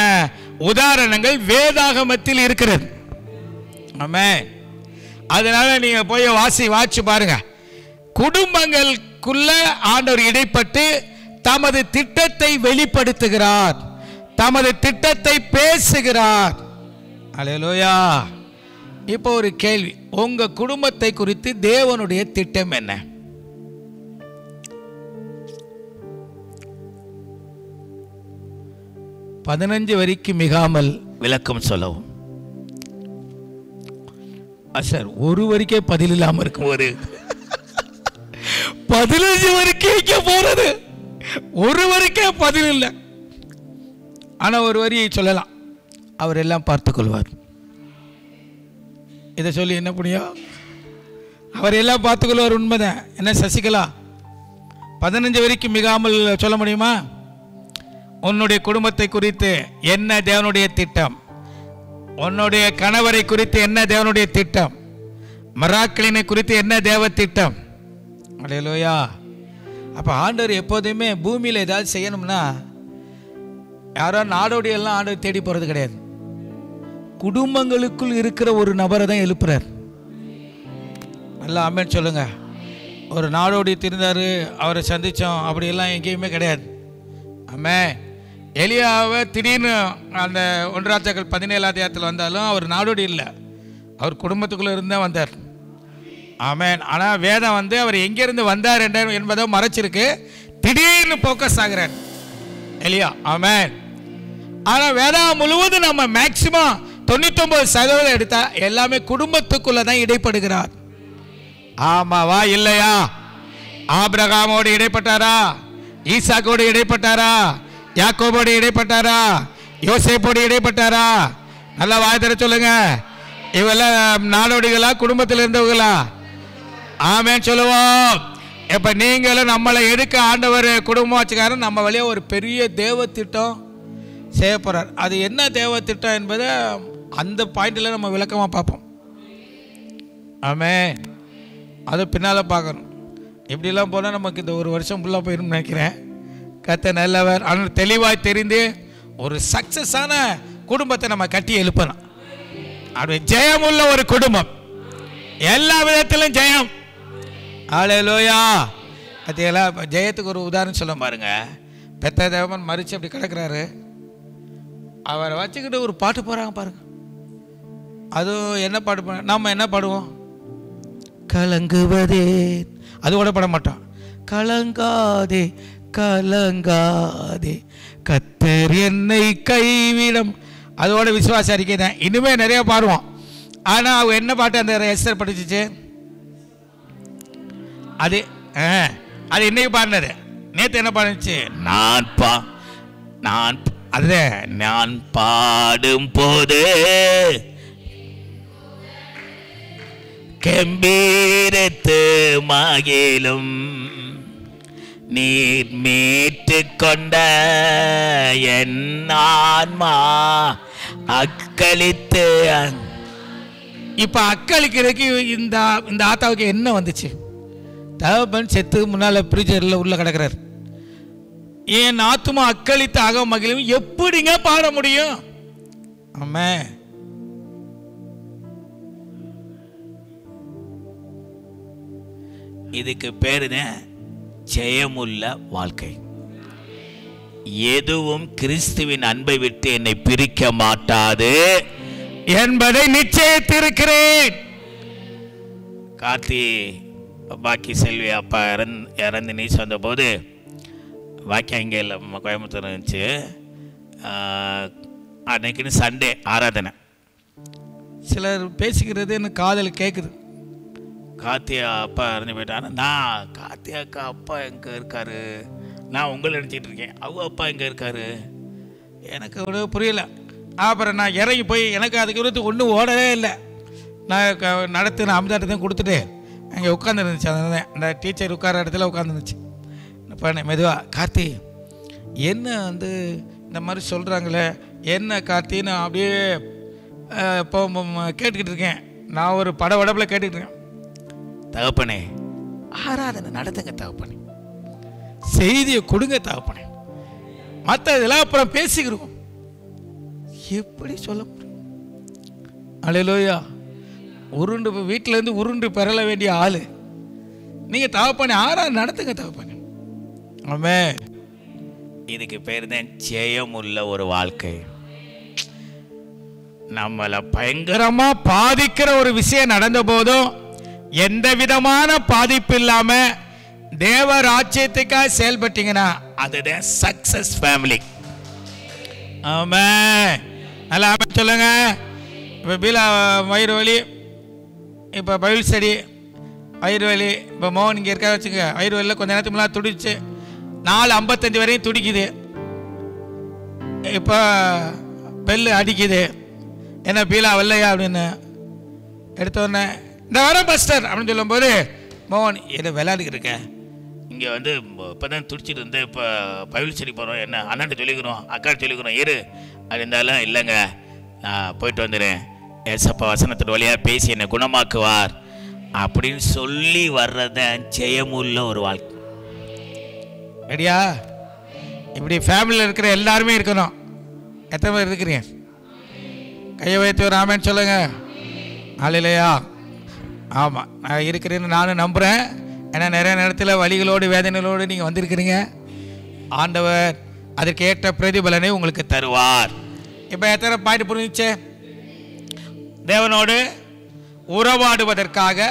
உதாரணங்கள் வேதாகமத்தில் இருக்கிறது. ஆமென். அதனால நீங்க போய் வாசி பாருங்க. குடும்பங்களுக்குள்ள ஆண்டவர் இடைப்பட்டு தமது திட்டத்தை வெளிப்படுத்துகிறார், தமது திட்டத்தை பேசுகிறார். அல்லேலூயா. இப்போ ஒரு கேள்வி, உங்க குடும்பத்தை குறித்து தேவனுடைய திட்டம் என்ன? பதினஞ்சு வரைக்கும் மிகாமல் விளக்கம் சொல்லவும். சார் ஒரு வரைக்கே பதில் இல்லாம இருக்கும், ஒரு 15 வரைக்கும் இங்க போறது, ஒரு வரைக்கே பதில் இல்லை. ஆனா ஒரு வரியை சொல்லலாம், அவர் எல்லாம் பார்த்துக் கொள்வார். இதை சொல்லி என்ன புரியும்? அவர் எல்லாம் பார்த்துக் கொள்வார். உண்மைதான். என்ன சசிகலா 15 வரைக்கும் மிகாமல் சொல்ல முடியுமா? உன்னுடைய குடும்பத்தை குறித்து என்ன தேவனுடைய திட்டம், உன்னுடைய கணவரை குறித்து என்ன தேவனுடைய திட்டம், மராக்களினை குறித்து என்ன தேவ திட்டம். அல்லேலூயா. அப்ப ஆண்டவர் எப்போதுமே பூமியில் ஏதாவது செய்யணும்னா யாரோ நாடோடியெல்லாம் ஆண்டவர் தேடி போறது கிடையாது. குடும்பங்களுக்குள் இருக்கிற ஒரு நபரை தான் எழுப்புறார். நல்லா ஆமென் சொல்லுங்க. ஒரு நாடோடி திருந்தாரு, அவரை சந்திச்சோம், அப்படியெல்லாம் எங்கேயுமே கிடையாது. ஆமென். எலியாவை திடீர்னு அந்த 1 ராஜாக்கள் 17 அத்தியாயத்தில் வந்தாலும் அவர் நாடோடி இல்லை, அவர் குடும்பத்துக்குள்ளே இருந்தால் வந்தார். ஆமென். ஆனால் வேதம் அவர் எங்கேருந்து வந்தார் என்பதை மறைச்சிருக்கு. திடீர்னு ஃபோக்கஸ் ஆகிறார் எலியா. ஆமென். ஆனால் வேதம் முழுவதும் நம்ம மேக்சிமம் 99% எடுத்தா எல்லாமே குடும்பத்துக்குள்ளே தான் இடைப்படுகிறார். ஆமாவா இல்லையா? ஆபிரகாமோடு இடைப்பட்டாரா? ஈசாக்கோடு இடைப்பட்டாரா? யாக்கோபோடு இடைப்பட்டாரா? யோசேப்போடு இடைப்பட்டாரா? நல்லா வாய் தர சொல்லுங்க. இவெல்லாம் நாடோடிகளா, குடும்பத்தில் இருந்தவங்களா? ஆமென் சொல்லுவோம். இப்ப நீங்களும் நம்மளை எடுக்க ஆண்டவர் குடும்பம் வச்சுக்காரன், நம்ம வழியா ஒரு பெரிய தேவ திட்டம் செய்ய போறார். அது என்ன தேவ திட்டம் என்பதை அந்த பாயிண்ட்ல நம்ம விளக்கமா பார்ப்போம். ஆமென். அது பின்னால பார்க்கணும். இப்படிலாம் போனால் நமக்கு இந்த ஒரு வருஷம் ஃபுல்லாக போயிடும் நினைக்கிறேன். கர்த்தர் நல்லவர். ஆனால் தெளிவாய் தெரிந்து ஒரு சக்சஸான குடும்பத்தை நம்ம கட்டி எழுப்பணும். அப்படி ஜெயமுள்ள ஒரு குடும்பம், எல்லா விதத்திலும் ஜெயம். அல்லேலூயா. அதெல்லாம் ஜெயத்துக்கு ஒரு உதாரணம் சொல்ல பாருங்க. பெத்த தேவன் மறிச்சு அப்படி கிடக்குறாரு, அவரை வச்சுக்கிட்டு ஒரு பாட்டு போறாங்க பாருங்க. அதுவும் என்ன பாட்டு? நம்ம என்ன பாடுவோம்? கலங்குவதே, அது கூட பாட மாட்டோம். கலங்காதே கலங்காதே கர்த்தர் என்னை கைவிடும், அதோட விசுவாச அறிக்கை தான். இனிமே நிறைய பாடுவோம். ஆனா அவங்க என்ன பாட்டு அந்த எஸ்தர் படிச்சிச்சு? அது இன்னைக்கு பாடினது. நேற்று என்ன பண்ணுச்சு? நான் பாடும் போது கம்பீரத்து மகிழும், நீர் மீட்டு கொண்ட என் ஆன்மா அக்களித்து. இப்ப அக்களிக்கிறதுக்கு இந்த ஆத்தாவுக்கு என்ன வந்துச்சு? தகப்பன் செத்து முன்னால பிரிஜர்ல உள்ள கிடக்கிறார். என் ஆத்துமா அக்களித்து ஆக மகிழும் எப்படிங்க பாட முடியும்? ஆமா, இதுக்கு பேருதான் ஜெயமுள்ள வாழ்க்கை. எதுவும் கிறிஸ்துவின் அன்பை விட்டு என்னை பிரிக்க மாட்டாது என்பதை நிச்சயித்திருக்கிறேன். கார்த்தி பாக்கி செல்வி அப்பா இறந்து நீஸ் வந்த போது வாக்கியம் இங்கே இல்லை, கோயம்புத்தூர் இருந்துச்சு. அன்னைக்குன்னு சண்டே ஆராதனை. சிலர் பேசிக்கிறது எனக்கு காதல் கேட்குது. கார்த்தியா அப்பா இறந்து போயிட்டான்னு, நான் கார்த்தியாக்கா அப்பா எங்கே இருக்காரு, நான் உங்களை நினச்சிக்கிட்டு இருக்கேன், அவங்க அப்பா எங்கே இருக்காரு, எனக்கு ஒரு புரியலை. அப்புறம் நான் இறங்கி போய் எனக்கு அதுக்கு விருத்து ஒன்றும் ஓடவே இல்லை. நான் நடத்தின அமிதாட்டத்தையும் கொடுத்துட்டு அங்கே உட்காந்துருந்துச்சு. அதுதான் இந்த டீச்சர் உட்கார இடத்துல உட்காந்துருந்துச்சு. இப்போ மெதுவாக, கார்த்தி என்ன இந்த மாதிரி சொல்கிறாங்களே என்ன கார்த்தின்னு அப்படியே இப்போ கேட்டுக்கிட்டு இருக்கேன். நான் ஒரு படவடப்பில் கேட்டுக்கிட்டு இருக்கேன். தகப்பனே ஆராதனை நடத்துங்க தகப்பனே, செய்தியை கொடுங்க தகப்பனே, மற்ற இதெல்லாம் அப்புறம் பேசிக்கிறோம். எப்படி சொல்ல முடியும்? அல்லேலூயா. வீட்டிலேருந்து உருண்டு பெறல வேண்டிய ஆளு நீங்கள் தகப்பனே ஆராதனை நடத்துங்க தகப்பனே. ஆமென். இதுக்கு பேர் தான் ஜெயமுள்ள ஒரு வாழ்க்கை. நம்மளை பயங்கரமா பாதிக்கிற ஒரு விஷயம் நடந்த போதும் எந்த விதமான பாதிப்பு இல்லாம தேவ ராஜ்யத்துக்காக செயல்பட்டீங்கன்னா அதுதான் சக்சஸ் ஃபேமிலி. ஆமென். நல்லா ஆமென் சொல்லுங்க. இப்போ பீலா வயிறு வலி, இப்போ பைபிள் ஸ்டடி வயிறு வலி, இப்போ மோகன் இங்கே இருக்க வச்சுக்க, வயிறு வலியில் கொஞ்ச நேரத்துக்கு முன்னாடி துடிச்சு 4:55 வரையும் துடிக்குது. இப்போ பெல்லு அடிக்குது, என்ன பீலா வரலையா அப்படின்னு எடுத்தோடனே இந்த வரேன் பஸ்டர் அப்படின்னு சொல்லும்போது, மோகன் என்ன விளையாடிக்கிட்டு இருக்க, இங்கே இப்போ தான் துடிச்சிட்டு இருந்தேன், இப்போ பைபிள் ஸ்டடி போகிறோம், என்ன அண்ணாட்ட சொல்லிக்கிறோம் அக்காட்ட சொல்லிக்கிறோம் இரு அது இருந்தாலும் இல்லைங்க நான் போயிட்டு வந்துடுறேன், ஏசப்பா வசனத்தின் வழியாக பேசி என்னை குணமாக்குவார் அப்படின்னு சொல்லி வர்றத ஜெயமுள்ள ஒரு வாழ்க்கை. ரெடியா? இப்படி ஃபேமிலியில் இருக்கிற எல்லாருமே இருக்கணும். எத்தனை பேர் இருக்கிறீங்க? கையை வைத்து ஒரு ஆமேன்னு சொல்லுங்க. அல்லேலூயா. ஆமாம், நான் இருக்கிறேன்னு நானும் நம்புகிறேன். ஏன்னா நிறைய நேரத்தில் வலிகளோடு வேதனைகளோடு நீங்கள் வந்திருக்கிறீங்க. ஆண்டவர் அதற்கு ஏற்ற பிரதிபலனை உங்களுக்கு தருவார். இப்போ எத்தனை பாயிண்ட் புரிஞ்சிச்சு? தேவனோடு உறவாடுவதற்காக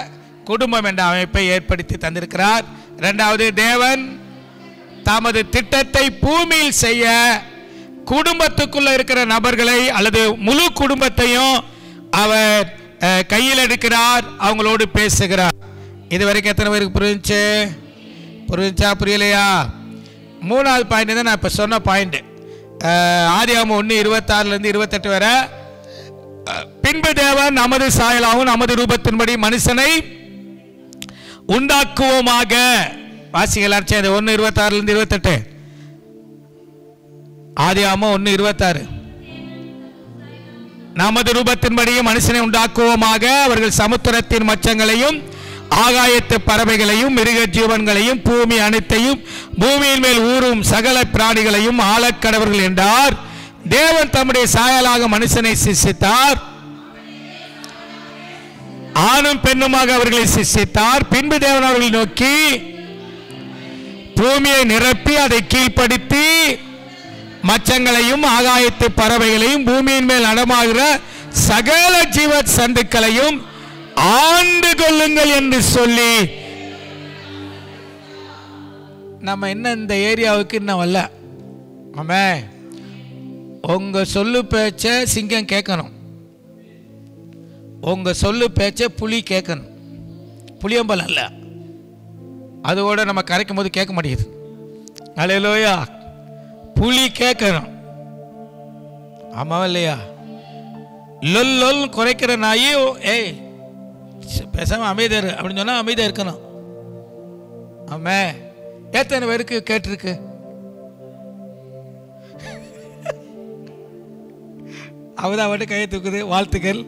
குடும்பம் என்ற அமைப்பை ஏற்படுத்தி தந்திருக்கிறார். இரண்டாவது, தேவன் தமது திட்டத்தை பூமியில் செய்ய குடும்பத்துக்குள்ள இருக்கிற நபர்களை அல்லது முழு குடும்பத்தையும் அவர் கையில் எடுக்கிறார், அவங்களோடு பேசுகிறார். இது வரைக்கும் எத்தனை பேருக்கு புரிஞ்சா புரியலையா? மூணாவது பாயிண்ட் தான் நான் இப்போ சொன்ன பாயிண்ட். ஆதியாகமம் 1:26-28 வரை, பின்பு தேவன் நமது சாயலாகவும் நமது ரூபத்தின்படி மனுஷனை உண்டாக்குவோமாக. வாசிகள் 1:26-28. ஆதியாகமம் 1:26. நமது ரூபத்தின்படி மனுஷனை உண்டாக்குவோமாக, அவர்கள் சமுத்திரத்தின் மச்சங்களையும் ஆகாயத்து பறவைகளையும் மிருக ஜீவன்களையும் பூமி அனைத்தையும் பூமியின் மேல் ஊறும் சகல பிராணிகளையும் ஆளக்கடவர்கள் என்றார். தேவன் தம்முடைய சாயலாக மனுஷனை சிருஷ்டித்தார், ஆணும் பெண்ணுமாக அவர்களை சிருஷ்டித்தார். பின்பு தேவன் அவர்களை நோக்கி, பூமியை நிரப்பி அதை கீழ்ப்படுத்தி மச்சங்களையும் ஆகாயத்து பறவைகளையும் பூமியின் மேல் நடமாகிற சகல ஜீவ சந்துக்களையும் ஆண்டு கொள்ளுங்கள் என்று சொல்லி. நம்ம என்ன இந்த ஏரியாவுக்கு இன்னும் வரல. ஆமென். உங்க சொல்லு பேச்ச சிங்கம் கேட்கணும், உங்க சொல்லு பேச்ச புலி கேட்கணும். புளியம்பலம் இல்லை, அதோட நம்ம கரைக்கும் போது கேட்க மாட்டேங்குது. அல்லேலூயா. புலி கேட்கணும், ஆமாவா இல்லையா? லொல் லொல் குறைக்கிற நாயி ஏய் பேசாம அமைதியா இரு அப்படின்னு சொன்னா அமைதியா இருக்கணும். ஆமே, எத்தனை பேருக்கு கேட்டிருக்கு? அவதான் அவட்டு கையை தூக்குது. வாழ்த்துக்கள்.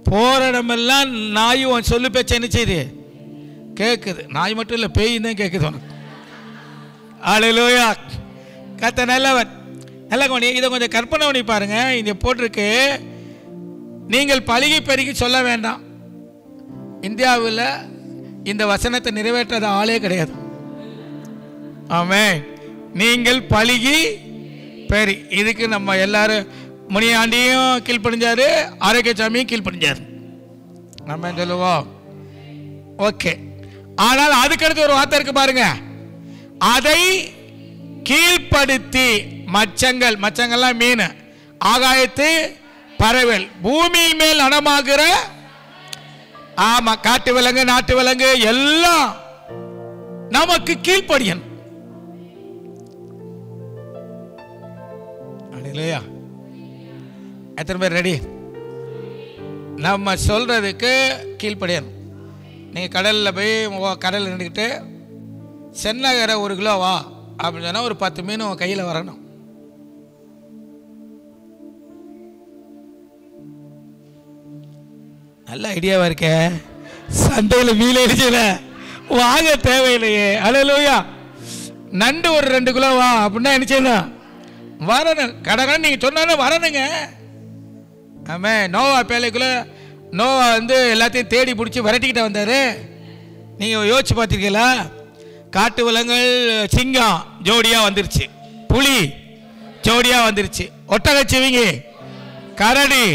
போற இடமெல்லாம் நாயும் சொல்லு பேச்ச என்ன செய்யுது? கேட்குது. நாய் மட்டும் இல்லை, பேய் தான் கேட்குது உனக்கு. அல்லேலூயா. கர்த்தர் நல்லவர். நல்ல கவனி, இதை கொஞ்சம் கற்பனை பண்ணி பாருங்க. இங்க போட்டிருக்கு, நீங்கள் பலுகி பெருகி சொல்ல வேண்டாம். இந்தியாவில் இந்த வசனத்தை நிறைவேற்றாத ஆளே கிடையாது. ஆமென். நீங்கள் பலுகி பெரி. இதுக்கு நம்ம எல்லாரும் முனியாண்டியும் கீழ்ப்படிஞ்சாரு, ஆரோக்கியசாமியும் கீழ்ப்படிஞ்சாரு. நம்ம சொல்லுவோம் ஓகே. ஆனால் அதுக்கடுத்து ஒரு வார்த்தை இருக்கு பாருங்க, அதை கீழ்ப்படுத்தி மச்சங்கள்லாம் மீன், ஆகாயத்து பறவைகள், பூமியின் மேல் நடமாகிற ஆமா காட்டு விலங்கு நாட்டு விலங்கு எல்லாம் நமக்கு கீழ்ப்படியன். இல்லையா? எத்தனை பேர் ரெடி? நம்ம சொல்றதுக்கு கீழ்ப்படியன். நீங்க கடல்ல போய் கடல் நின்றுக்கிட்டு சென்னகரை 1 கிலோ வா அப்படின்னு சொன்னா ஒரு 10 மீன் உன் கையில வரணும். நல்ல ஐடியாவா இருக்க. சந்தையில் மீன் அடிச்சல வாங்க தேவையில்லையே. அல்லேலூயா. நண்டு ஒரு 2 கிலோ வா அப்படின்னா என்ன செய்யணும்? வரணும். கடகடன் நீங்க சொன்னாலும் வரணுங்க. ஆமே. நோவா பேழைக்குள்ள நோவா எல்லாத்தையும் தேடி பிடிச்சி விரட்டிக்கிட்ட வந்தாரு. நீங்க யோசிச்சு பார்த்திருக்கீங்களா? காட்டு விலங்குகள் சிங்கம் ஜோடியா வந்துருச்சு, புலி ஜோடியா வந்துருச்சு, ஒட்டகச்சிவிங்க, கரடி,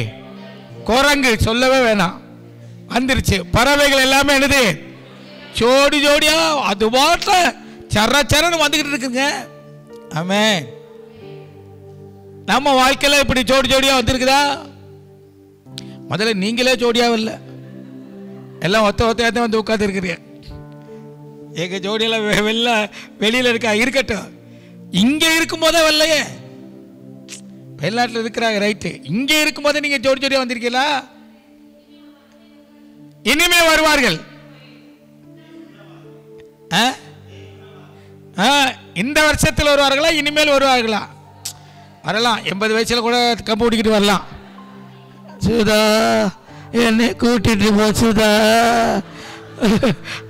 குரங்கு சொல்லவே வேணாம் வந்துருச்சு. பறவைகள் எல்லாமே என்னது? ஜோடி ஜோடியா அது பாட்ட சரன்னு வந்துகிட்டு இருக்குங்க. ஆமே. நம்ம வாழ்க்கையில இப்படி ஜோடி ஜோடியா வந்திருக்குதா? முதல்ல நீங்களே ஜோடியாவும் இல்லை, எல்லாம் ஒத்தையாத்தான் வந்து உட்காந்து இருக்கிறீங்க. எங்க ஜோடியெல்லாம் வெளியில இருக்கட்டும். இங்க இருக்கும் போதே வரலையே, வெளிநாட்டில் இருக்கிறாங்க ரைட்டு. இங்க இருக்கும் போதே நீங்க ஜோடி ஜோடியா வந்திருக்கீங்களா? இனிமே வருவார்கள். இந்த வருஷத்தில் வருவார்களா? இனிமேல் வருவார்களா? வரலாம். 80 வயசுல கூட கம்பு பிடிக்கிட்டு வரலாம். சுதா என்னை கூட்டிட்டு போ சுதா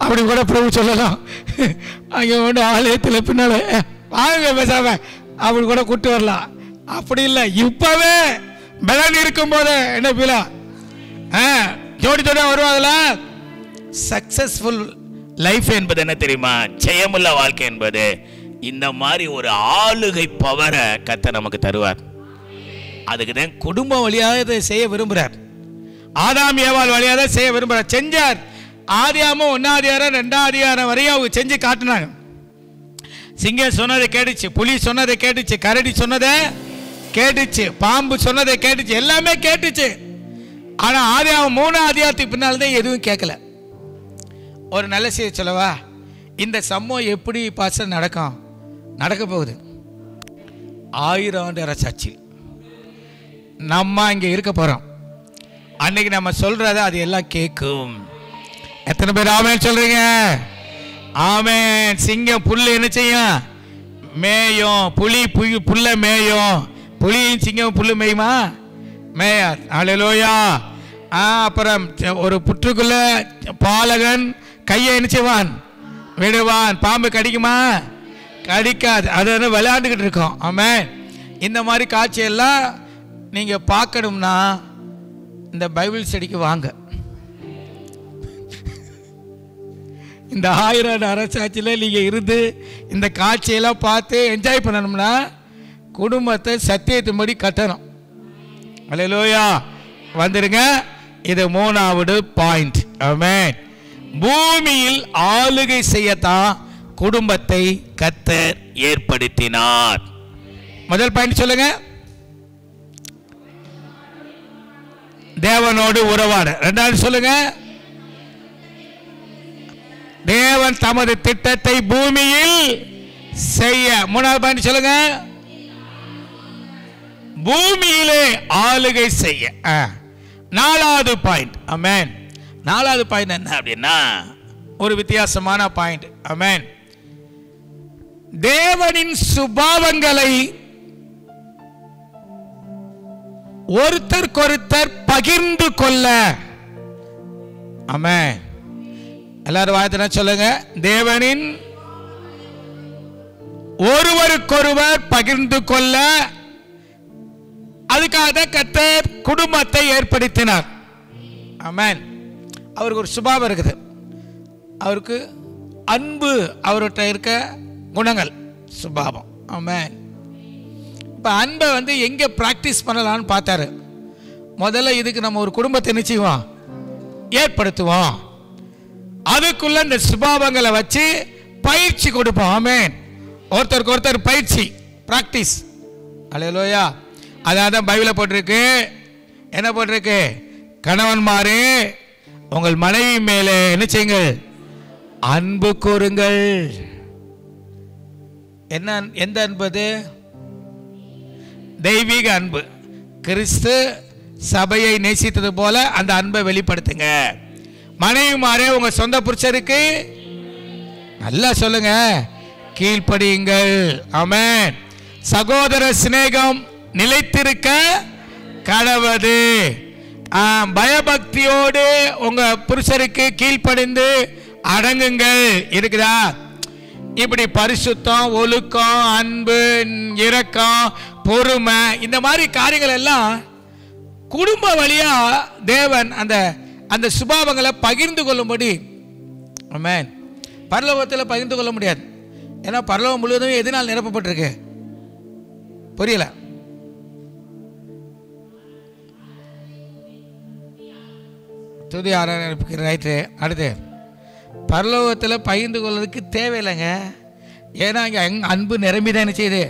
அப்படி கூட பிரபு சொல்லலாம். அங்கே ஒன்று ஆலயத்தில் பின்னால வாங்க பேசாம அப்படி கூட கூட்டு வரலாம். அப்படி இல்லை, இப்பவே பலன் இருக்கும் போது என்ன பீலா ஜோடி ஜோடியா வருவாங்களா? சக்சஸ்ஃபுல் லைஃப் என்பது என்ன தெரியுமா? ஜெயமுள்ள வாழ்க்கை என்பது இந்த மாதிரி ஒரு ஆளுகை பவரை கர்த்தர் நமக்கு தருவார். அதுக்கு தான் குடும்ப வழியாக இதை செய்ய விரும்புகிறார். ஆதாம் ஏவாள் வழியாக செய்ய விரும்புகிறார். செஞ்சார். ஆதியாகமம் 1ஆம் அதிகாரம் 2ஆம் அதிகாரம் வரையும் அவங்க செஞ்சு காட்டினாங்க. சிங்கம் சொன்னதை கேட்டுச்சு, புலி சொன்னதை கேட்டுச்சு, கரடி சொன்னதை கேட்டுச்சு, பாம்பு சொன்னதை கேட்டுச்சு, எல்லாமே கேட்டுச்சு. ஆனா ஆதியாகமம் 3ஆம் அதிகாரத்துக்கு பின்னால் தான் எதுவும் கேட்கல. ஒரு நல்ல செய்தி சொல்லவா? இந்த சம்பவம் எப்படி பாஸ்டர் நடக்க போகுது? 1000 ஆண்டு அரசாட்சி நம்ம இங்க இருக்க போறோம். அன்னைக்கு நம்ம சொல்றத அது எல்லாம் கேட்கும். எத்தனை பேர் ஆமென் சொல்றீங்க? ஆமென். சிங்கம் புல்லு என்ன செய்யும்? மேயும். புலி புல்ல மேயும். புலியும் சிங்கம் புல்லு மேயுமா? மேயார். அல்லேலூயா. அப்புறம் ஒரு புற்றுக்குள்ள பாலகன் கையை என்ன செய்வான்? விடுவான். பாம்பு கடிக்குமா? கடிக்காது. அது விளையாண்டுக்கிட்டு இருக்கோம். ஆமென். இந்த மாதிரி காட்சியெல்லாம் நீங்க பார்க்கணும்னா இந்த பைபிள் ஸ்டடிக்கு வாங்க. இந்த 1000 ஆண்டு அரசாட்சியில் நீங்க இருந்து இந்த காட்சியெல்லாம் பார்த்து என்ஜாய் பண்ணணும்னா குடும்பத்தை சத்தியத்தின்படி கட்டணும். அல்லேலூயா. வந்துருங்க. இது 3வது பாயிண்ட். ஆமென். பூமியில் ஆளுகை செய்யத்தான் குடும்பத்தை கர்த்தர் ஏற்படுத்தினார். முதல் பாயிண்ட் சொல்லுங்க, தேவனோடு உறவாட. 2வது சொல்லுங்க, தேவன் தமது திட்டத்தை பூமியில் செய்ய. மூணாவது பாயிண்ட் சொல்லுங்க. பூமியிலே ஆளுகை செய்ய. நாலாவது பாயிண்ட். ஆமென். நாலாவது பாயிண்ட் என்ன அப்படின்னா ஒரு வித்தியாசமான பாயிண்ட். ஆமென். தேவனின் சுபாவங்களை ஒருத்தருக்கொருத்தர் பகிர்ந்து கொள்ள. ஆமென். எல்லாரும் வாய்த்தன சொல்லுங்க. தேவனின் ஒருவருக்கொருவர் பகிர்ந்து கொள்ள அதுக்காக கர்த்தர் குடும்பத்தை ஏற்படுத்தினார். ஆமென். அவருக்கு ஒரு சுபாவம் இருக்குது. அவருக்கு அன்பு அவர்கிட்ட இருக்க குணங்கள் சுபாவம். ஆமென். இப்போ அன்பை வந்து எங்கே ப்ராக்டிஸ் பண்ணலான்னு பார்த்தாரு. முதல்ல இதுக்கு நம்ம ஒரு குடும்பத்தை நிச்சயம் ஏற்படுத்துவோம். அதுக்குள்ள இந்த சுபாவங்களை வச்சு பயிற்சி கொடுப்போம். ஆமென். ஒருத்தருக்கு ஒருத்தர் பயிற்சி, பிராக்டிஸ். அல்லேலூயா. அதான் பைபிளில் போட்டிருக்கு. என்ன போட்டிருக்கு? கணவன்மாரே உங்கள் மனைவி மேலே என்ன செய்யுங்கள்? அன்பு கூறுங்கள். என்ன? எந்த அன்பது? தெய்வீக அன்பு. கிறிஸ்து சபையை நேசித்தது போல அந்த அன்பை வெளிப்படுத்துங்க. மனைவிமாரே உங்க சொந்த புருஷருக்கு நல்லா சொல்லுங்க, கீழ்ப்படியுங்கள். ஆமென். சகோதர சிநேகம் நிலைத்திருக்க கடவது. பயபக்தியோடு உங்க புருஷருக்கு கீழ்ப்படிந்து அடங்குங்கள். இருக்குதா? இப்படி பரிசுத்தம், ஒழுக்கம், அன்பு, இரக்கம், பொறுமை, இந்த மாதிரி காரியங்கள் எல்லாம் குடும்ப வழியா தேவன் அந்த அந்த சுபாவங்களை பகிர்ந்து கொள்ளும்படி. ஆமென். பரலோகத்தில் பகிர்ந்து கொள்ள முடியாது. ஏன்னா பரலோகம் முழுவதும் எதனால் நிரப்பப்பட்டிருக்கு? புரியல? துதி ஆராய்ச்சி. ரைட்டு. அடுத்து பரலோகத்தில் பகிர்ந்து கொள்வதற்கு தேவையில்லைங்க. ஏன்னா இங்கே அன்பு நிரம்பி தான் என்ன செய்யுது.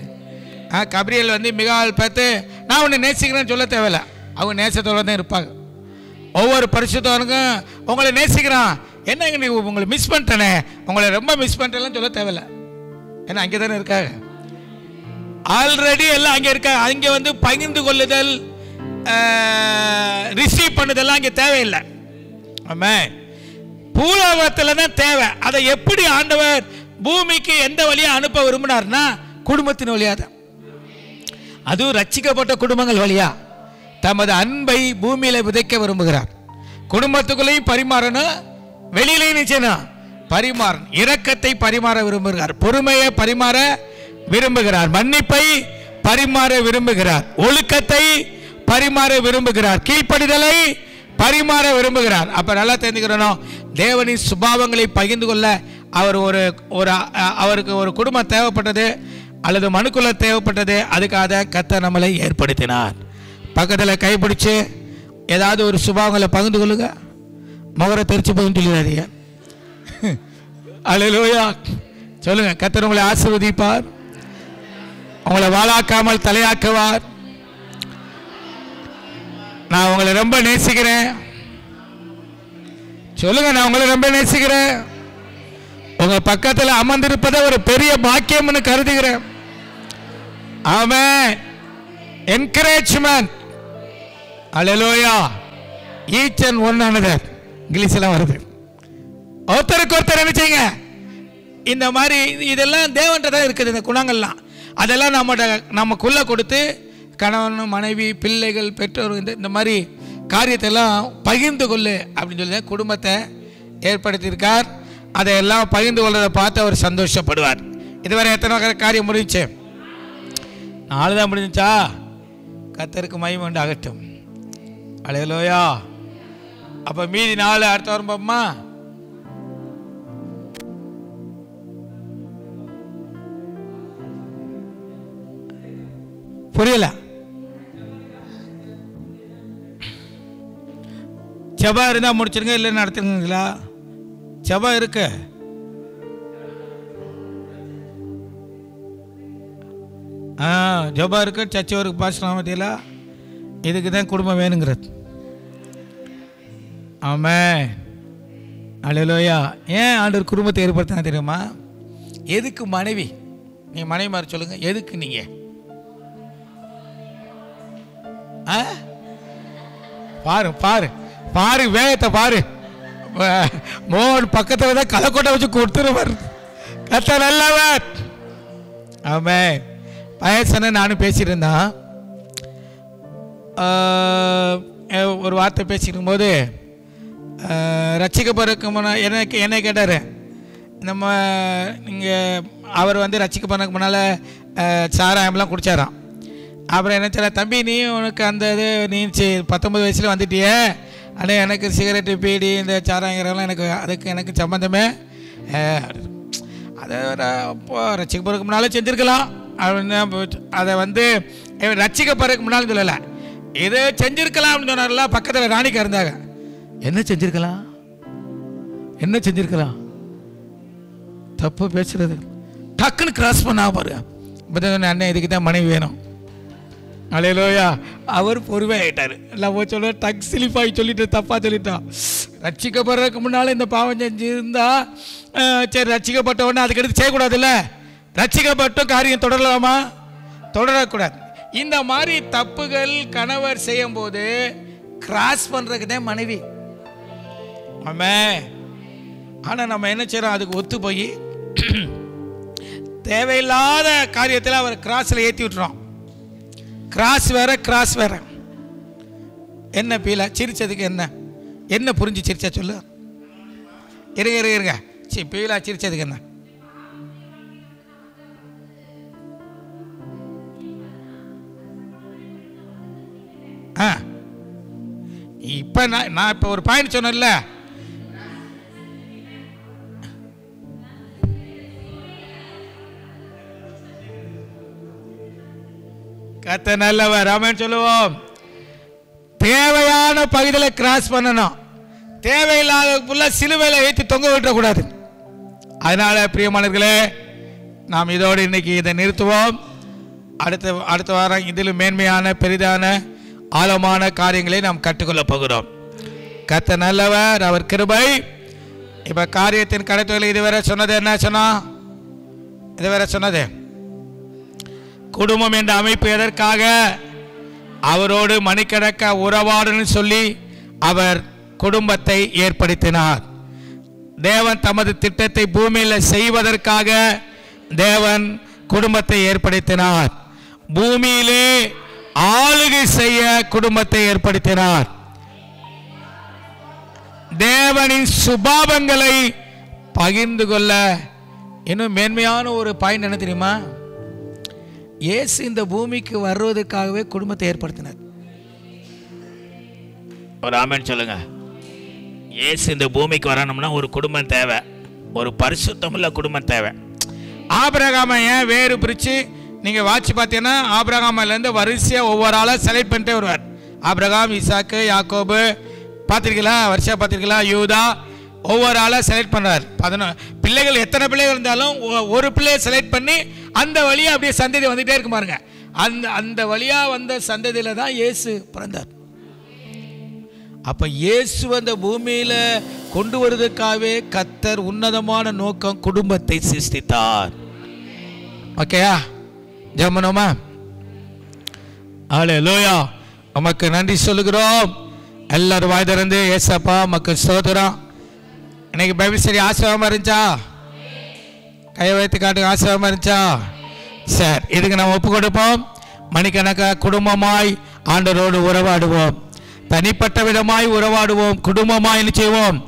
கபிரியல் வந்து மிகால் பார்த்து நான் உன்னை நேசிக்கிறேன்னு சொல்ல தேவையில்லை. அவங்க நேசத்தோடு தான் இருப்பாங்க. ஒவ்வொரு பரிசுத்தவனுக்கும் உங்களை நேசிக்கிறான். என்னங்க நீ உங்களை மிஸ் பண்ணிட்டேனே, உங்களை ரொம்ப மிஸ் பண்ணிட்டேன்னு சொல்ல தேவையில்லை. ஏன்னா அங்கே தானே இருக்காங்க. ஆல்ரெடி எல்லாம் அங்கே இருக்காங்க. அங்கே வந்து பகிர்ந்து கொள்ளுதல், ரிசீவ் பண்ணுதெல்லாம் அங்கே தேவையில்லை. ஆமாம். பூலோகத்தில் தான் தேவை. அதை எப்படி ஆண்டவர் பூமிக்கு எந்த வழியாக அனுப்ப விரும்பினார்னா குடும்பத்தின் வழியாக தான். அதுவும் ரட்சிக்கப்பட்ட குடும்பங்கள் வழியா தமது அன்பை பூமியில விதைக்க விரும்புகிறார். குடும்பத்துக்குள்ளேயும் பரிமாறணும், வெளியிலையும் நிச்சயம் பரிமாறணும். இரக்கத்தை பரிமாற விரும்புகிறார், பொறுமையை பரிமாற விரும்புகிறார், மன்னிப்பை பரிமாற விரும்புகிறார், ஒழுக்கத்தை பரிமாற விரும்புகிறார், கீழ்ப்படிதலை பரிமாற விரும்புகிறார். அப்ப நல்லா தெரிஞ்சுக்கிறோம். தேவனின் சுபாவங்களை பகிர்ந்து கொள்ள அவருக்கு ஒரு குடும்பம் தேவைப்பட்டது அல்லது மனுக்குள்ள தேவைப்பட்டது. அதுக்காக கர்த்தர் நம்மளை ஏற்படுத்தினார். பக்கத்தில் கைப்பிடிச்சு ஏதாவது ஒரு சுபாவங்களை பகிர்ந்து கொள்ளுங்க. முகரை தெரிச்சு பகிர்ந்து சொல்லிடாதீங்க. அல்லேலூயா. சொல்லுங்க, கர்த்தர் உங்களை ஆசீர்வதிப்பார், உங்களை வாழாக்காமல் தலையாக்குவார். நான் உங்களை ரொம்ப நேசிக்கிறேன். சொல்லுங்க, நான் உங்களை ரொம்ப நேசிக்கிறேன். உங்க பக்கத்தில் அமர்ந்திருப்பதை ஒரு பெரிய பாக்கியம்னு கருதுகிறேன். Amen. Encouragement. Hallelujah. Each and one another. இங்கிலீஷ்லாம் வருது. ஒருத்தருக்கு ஒருத்தர் என்ன செய்யுங்க. இந்த மாதிரி இதெல்லாம் தேவன்கிட்ட தான் இருக்குது. இந்த குணங்கள்லாம் அதெல்லாம் நமக்குள்ள கொடுத்து கணவன், மனைவி, பிள்ளைகள், பெற்றோர் இந்த மாதிரி காரியத்தை எல்லாம் பகிர்ந்து கொள்ளு அப்படின்னு சொல்லி குடும்பத்தை ஏற்படுத்தியிருக்கார். அதையெல்லாம் பகிர்ந்து கொள்வதை பார்த்து அவர் சந்தோஷப்படுவார். இதுவரை எத்தனை காரியம் முடிஞ்சு? 4 தான் முடிஞ்சா? கர்த்தருக்கு மகிமை உண்டாகட்டும். அல்லேலூயா. அப்ப மீதி 4 அடுத்த வாரம் பாப்போமா? புரியல? செபா இருந்தா முடிச்சிருங்க, இல்லை நடத்துங்களா? செபா இருக்கு. ஜபா இருக்கு. சர்ச்சை ஒரு பாசலாம் பத்தியில இதுக்கு தான் குடும்பம் வேணுங்கிறது. ஆமென். அல்லேலூயா. ஏன் ஆண்டவர் குடும்பத்தை ஏற்படுத்தினா தெரியுமா? எதுக்கு மனைவி? நீ மனைவி மாதிரி சொல்லுங்க, எதுக்கு நீங்க? பாரு பாரு பாரு, வேகத்தை பாரு. மோகன் பக்கத்தில் தான் களைக்கொட்டை வச்சு கொடுத்துருவார். கத்த நல்லவர். ஆமாம். பயசன நானும் பேசிட்டு இருந்தான். ஒரு வார்த்தை பேசிக்கும் போது ரட்சிக்கப்படுறதுக்கு முன்னால் என்ன கேட்டார், நம்ம நீங்கள் அவர் வந்து ரட்சிக்கப்படுறதுக்கு முன்னால் சாராயம்லாம் குடித்தாராம். அப்புறம் என்ன சொல்ல, தம்பி நீ உனக்கு அந்த இது நீ 19 வயசில் வந்துட்டியே, ஆனால் எனக்கு சிகரெட்டு பீடி இந்த சாராயங்கிறதெல்லாம் அதுக்கு சம்மந்தமே அதை அப்போ ரட்சிக்கப்படுறதுக்கு முன்னால் செஞ்சுருக்கலாம் அப்படின்னு. அதை வந்து ரட்சிக்கப்படுறதுக்கு முன்னாலும் சொல்லலை, எது செஞ்சுருக்கலாம் அப்படின்னு சொன்னார்ல. பக்கத்தில் ராணிக்கா இருந்தாங்க. என்ன செஞ்சுருக்கலாம், என்ன செஞ்சுருக்கலாம்? தப்பு பேசுறது டக்குன்னு கிராஸ் பண்ணா பாரு. அண்ணன் இதுக்கு தான் மனைவி வேணும். அல்லேலூயா. அவர் பொறுமையாயிட்டார். எல்லாம் போய் சொல்ல டக் சிலிப்பாகி சொல்லிட்டு தப்பாக சொல்லிட்டான். ரட்சிக்கப்படுறதுக்கு முன்னால் இந்த பாவம் செஞ்சுருந்தா சரி, ரட்சிக்கப்பட்ட உடனே அதுக்கு எடுத்து செய்யக்கூடாதுல்ல. ரட்சிக்கப்பட்ட காரியம் தொடரலாமா? தொடரக்கூடாது. இந்த மாதிரி தப்புகள் கணவர் செய்யும் போது கிராஸ் பண்ணுறதுக்கு தான் மனைவி. ஆமாம். ஆனால் நம்ம என்ன செய்கிறோம், அதுக்கு ஒத்து போய் தேவையில்லாத காரியத்தில் அவர் கிராஸில் ஏற்றி விட்டுறோம். கிராஸ் வேற கிராஸ் வேற. என்ன பீலா சிரிச்சதுக்கு என்ன புரிஞ்சு சிரிச்சா சொல்லு. இருங்க பீலா சிரிச்சதுக்கு என்ன? இப்ப நான் இப்ப ஒரு பாயிண்ட் சொன்னேன்ல, கத்த நல்லவர். ஆமென் சொல்லுவோம். தேவையான பகுதியில் கிராஸ் பண்ணணும், தேவையில்லாத சிலுவையில் ஏற்றி தொங்க விட்டக்கூடாது. அதனால பிரியமானவர்களே, நாம் இதோடு இன்னைக்கு இதை நிறுத்துவோம். அடுத்த வாரம் இதில் மேன்மையான பெரிதான ஆழமான காரியங்களை நாம் கற்றுக்கொள்ள போகிறோம். கத்த நல்லவர், அவர் கிருபை. இப்ப காரியத்தின் கடத்துகள் இதுவரை சொன்னது என்ன சொன்னா? இதுவரை சொன்னது குடும்பம் என்ற அமைப்பு எதற்காக? அவரோடு மணிக்கணக்க உறவாடுன்னு சொல்லி அவர் குடும்பத்தை ஏற்படுத்தினார். தேவன் தமது திட்டத்தை பூமியில் செய்வதற்காக தேவன் குடும்பத்தை ஏற்படுத்தினார். பூமியிலே ஆளுகை செய்ய குடும்பத்தை ஏற்படுத்தினார். தேவனின் சுபாவங்களை பகிர்ந்து கொள்ள. இன்னும் மேன்மையான ஒரு பாயிண்ட் என்ன தெரியுமா? இயேசு இந்த பூமிக்கு வருவதற்காகவே குடும்பத்தை ஏற்படுத்தினார். ஒரு ஆமென் சொல்லுங்க. இயேசு இந்த பூமிக்கு வரணும்னா ஒரு குடும்பம் தேவை, ஒரு பரிசுத்தமுள்ள குடும்பம் தேவை. ஆபிரகாமை ஏன் வேறு பிரித்து நீங்கள் வாட்சி பார்த்தீங்கன்னா, ஆபிரகாமிலேருந்து வரிசையாக ஒவ்வொரு ஆளாக செலக்ட் பண்ணிட்டே வருவார். ஆபிரகாம், ஈசாக்கு, யாக்கோபு பார்த்துருக்கீங்களா? வரிசையாக பார்த்துருக்கீங்களா? யூதா, ஒவ்வொரு ஆளாக செலக்ட் பண்ணுறார். பிள்ளைகள் எத்தனை பிள்ளைகள் இருந்தாலும் ஒரு பிள்ளையை செலக்ட் பண்ணி அந்த வழியாக அப்படியே சந்ததி வந்துகிட்டே இருக்கு பாருங்க. அந்த வழியாக வந்த சந்ததியில் தான் இயேசு பிறந்தார். அப்போ இயேசு அந்த பூமியில் கொண்டு வருவதற்காகவே கர்த்தர் உன்னதமான நோக்கம் குடும்பத்தை சிருஷ்டித்தார். ஓகேயா? ஜெபமா? அல்லேலூயா. உமக்கு நன்றி சொல்லுகிறோம். எல்லாரும் வாய் திறந்து ஏசப்பா உமக்கு ஸ்தோத்திரம். இன்னைக்கு பைபிள் ஸ்டடி ஆசீர்வாதமா இருந்துச்சா? கையை வைத்து காட்டுங்க. ஆசீர்வாதமா இருந்துச்சா? சரி, இதுக்கு நம்ம ஒப்பு கொடுப்போம். மணிக்கணக்காக குடும்பமாய் ஆண்டவரோடு உறவாடுவோம். தனிப்பட்ட விதமாய் உறவாடுவோம், குடும்பமாய் செய்வோம்,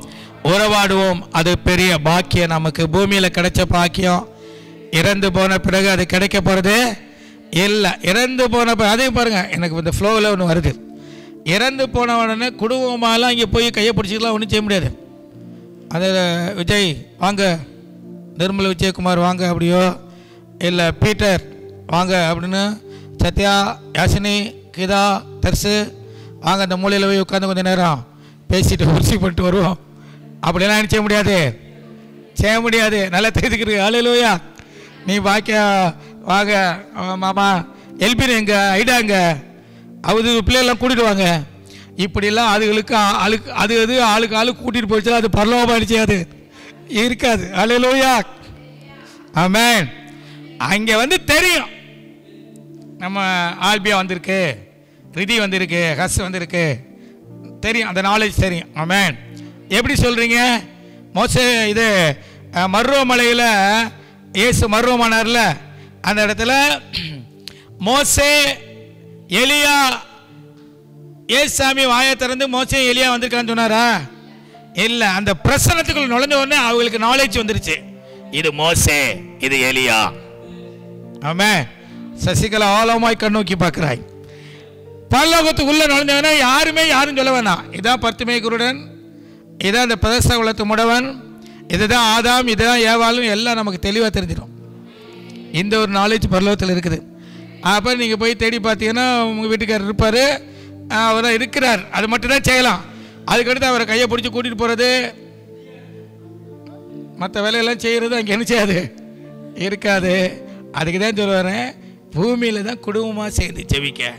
உறவாடுவோம். அது பெரிய பாக்கியம். நமக்கு பூமியில் கிடைச்ச பாக்கியம். இறந்து போன பிறகு அது கிடைக்க போகிறது இல்லை. இறந்து போன அதையும் பாருங்க, எனக்கு இந்த ஃப்ளோவில் ஒன்று வருது. இறந்து போன உடனே குடும்பமாலாம் இங்கே போய் கையை பிடிச்சிக்கலாம், ஒன்றும் செய்ய முடியாது. அது விஜய் வாங்க, நிர்மல விஜயகுமார் வாங்க அப்படியோ, இல்லை பீட்டர் வாங்க அப்படின்னு, சத்யா, யாசினி, கீதா, தர்சு வாங்க, அந்த மூலையில் போய் உட்காந்து கொஞ்சம் நேரம் பேசிட்டு உரிசி பண்ணிட்டு வருவோம். அப்படியெல்லாம் செய்ய முடியாது, செய்ய முடியாது. நல்லா தெரிஞ்சுக்கிறது. அல்லேலூயா. நீ பாக்கியா வாங்க மாமா, எல்பின் எங்க, ஐடா எங்க, அவது பிள்ளைகள்லாம் கூட்டிட்டு வாங்க. இப்படிலாம் அதுகளுக்கு அது ஆளுக்கு கூட்டிகிட்டு போயிடுச்சு. அது பரலோகமாயிடுச்சு, அது இருக்காது. அல்லேலூயா, ஆமென். அங்கே வந்து தெரியும், நம்ம ஆல்பியா வந்திருக்கு, ரிதி வந்திருக்கு, ஹஸ் வந்திருக்கு, தெரியும், அந்த நாலேஜ் தெரியும். ஆமென். எப்படி சொல்கிறீங்க? மோசே இது மருவமலையில் இயேசு மருவமானார்ல, அந்த இடத்துல மோசே எலியா, ஏசாமி வாயை திறந்து மோசே எலியா வந்திருக்கான்னு சொன்னாரா? இல்லை. அந்த பிரசனத்துக்குள்ள நுழைஞ்ச உடனே அவங்களுக்கு நாலேஜ் வந்துருச்சு, இது மோசே, இது எலியா. ஆமென். சசிகலா ஆழமாய் கண்ணோக்கி பார்க்கிறாய். பரலோகத்துக்குள்ள நுழைஞ்சவனா யாரும் சொல்ல வேணாம், இதான் பர்த்திமை குருடன், இதான் இந்த பிரதேச குலத்து முடவன், இதுதான் ஆதாம், இதுதான் ஏவாளும் எல்லாம் நமக்கு தெளிவாக தெரிஞ்சிடும். இந்த ஒரு நாலேஜ் பரலோகத்தில் இருக்குது. அப்போ நீங்கள் போய் தேடி பார்த்தீங்கன்னா உங்கள் வீட்டுக்காரர் இருப்பார், அவர் இருக்கிறார், அது மட்டும்தான் செய்யலாம். அதுக்கடுத்து அவரை கையை பிடிச்சி கூட்டிகிட்டு போகிறது, மற்ற வேலையெல்லாம் செய்கிறது அங்கே என்ன செய்யாது, இருக்காது. அதுக்கு தான் சொல்லுவாரேன், பூமியில் தான் குடும்பமாக சேர்ந்து செவிக்க,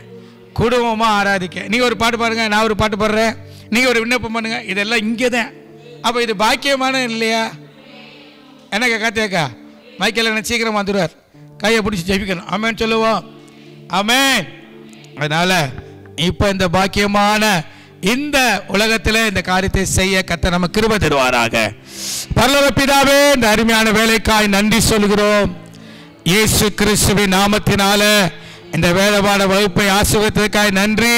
குடும்பமாக ஆராதிக்க. நீங்கள் ஒரு பாட்டு பாருங்கள், நான் ஒரு பாட்டு பாடுறேன், நீங்கள் ஒரு விண்ணப்பம் பண்ணுங்கள், இதெல்லாம் இங்கே தான். அப்போ இது பாக்கியமான இல்லையா? என்னக்கா காத்தியாக்கா, மைக்கேல் என்ன சீக்கிரம் வந்துடுவார், கையை பிடிச்சி ஜெபிக்கணும். ஆமேன்னு சொல்லுவோம். ஆமேன். அதனால் இப்போ இந்த பாக்கியமான இந்த உலகத்தில் இந்த காரியத்தை செய்ய கர்த்தர் நமக்கு கிருபை தருவாராக. பரலோக பிதாவே, இந்த அருமையான வேலைக்காய் நன்றி சொல்கிறோம். இயேசு கிறிஸ்துவின் நாமத்தினால இந்த வேதபாட வகுப்பை ஆசீர்வதித்ததற்காக நன்றி.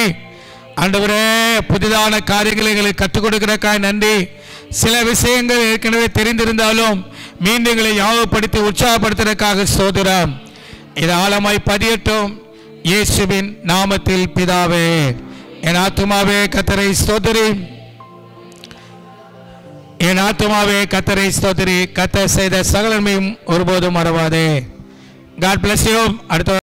ஆண்டவரே, புதிதான காரியங்களை எங்களுக்கு கற்றுக் கொடுக்கிறதுக்காக நன்றி. சில விஷயங்கள் ஏற்கனவே தெரிந்திருந்தாலும் மீண்டும் எங்களை ஞாபகப்படுத்தி உற்சாகப்படுத்துவதற்காக ஸ்தோத்திரம். இது ஆழமாய் பதியட்டும், இயேசுவின் நாமத்தில் பிதாவே. என் ஆத்துமாவே கர்த்தரை ஸ்தோத்திரி, என் ஆத்துமாவே கர்த்தரை ஸ்தோத்திரி, கர்த்தர் செய்த சகலமையும் ஒருபோதும் மறவாதே. God bless you. அடுத்த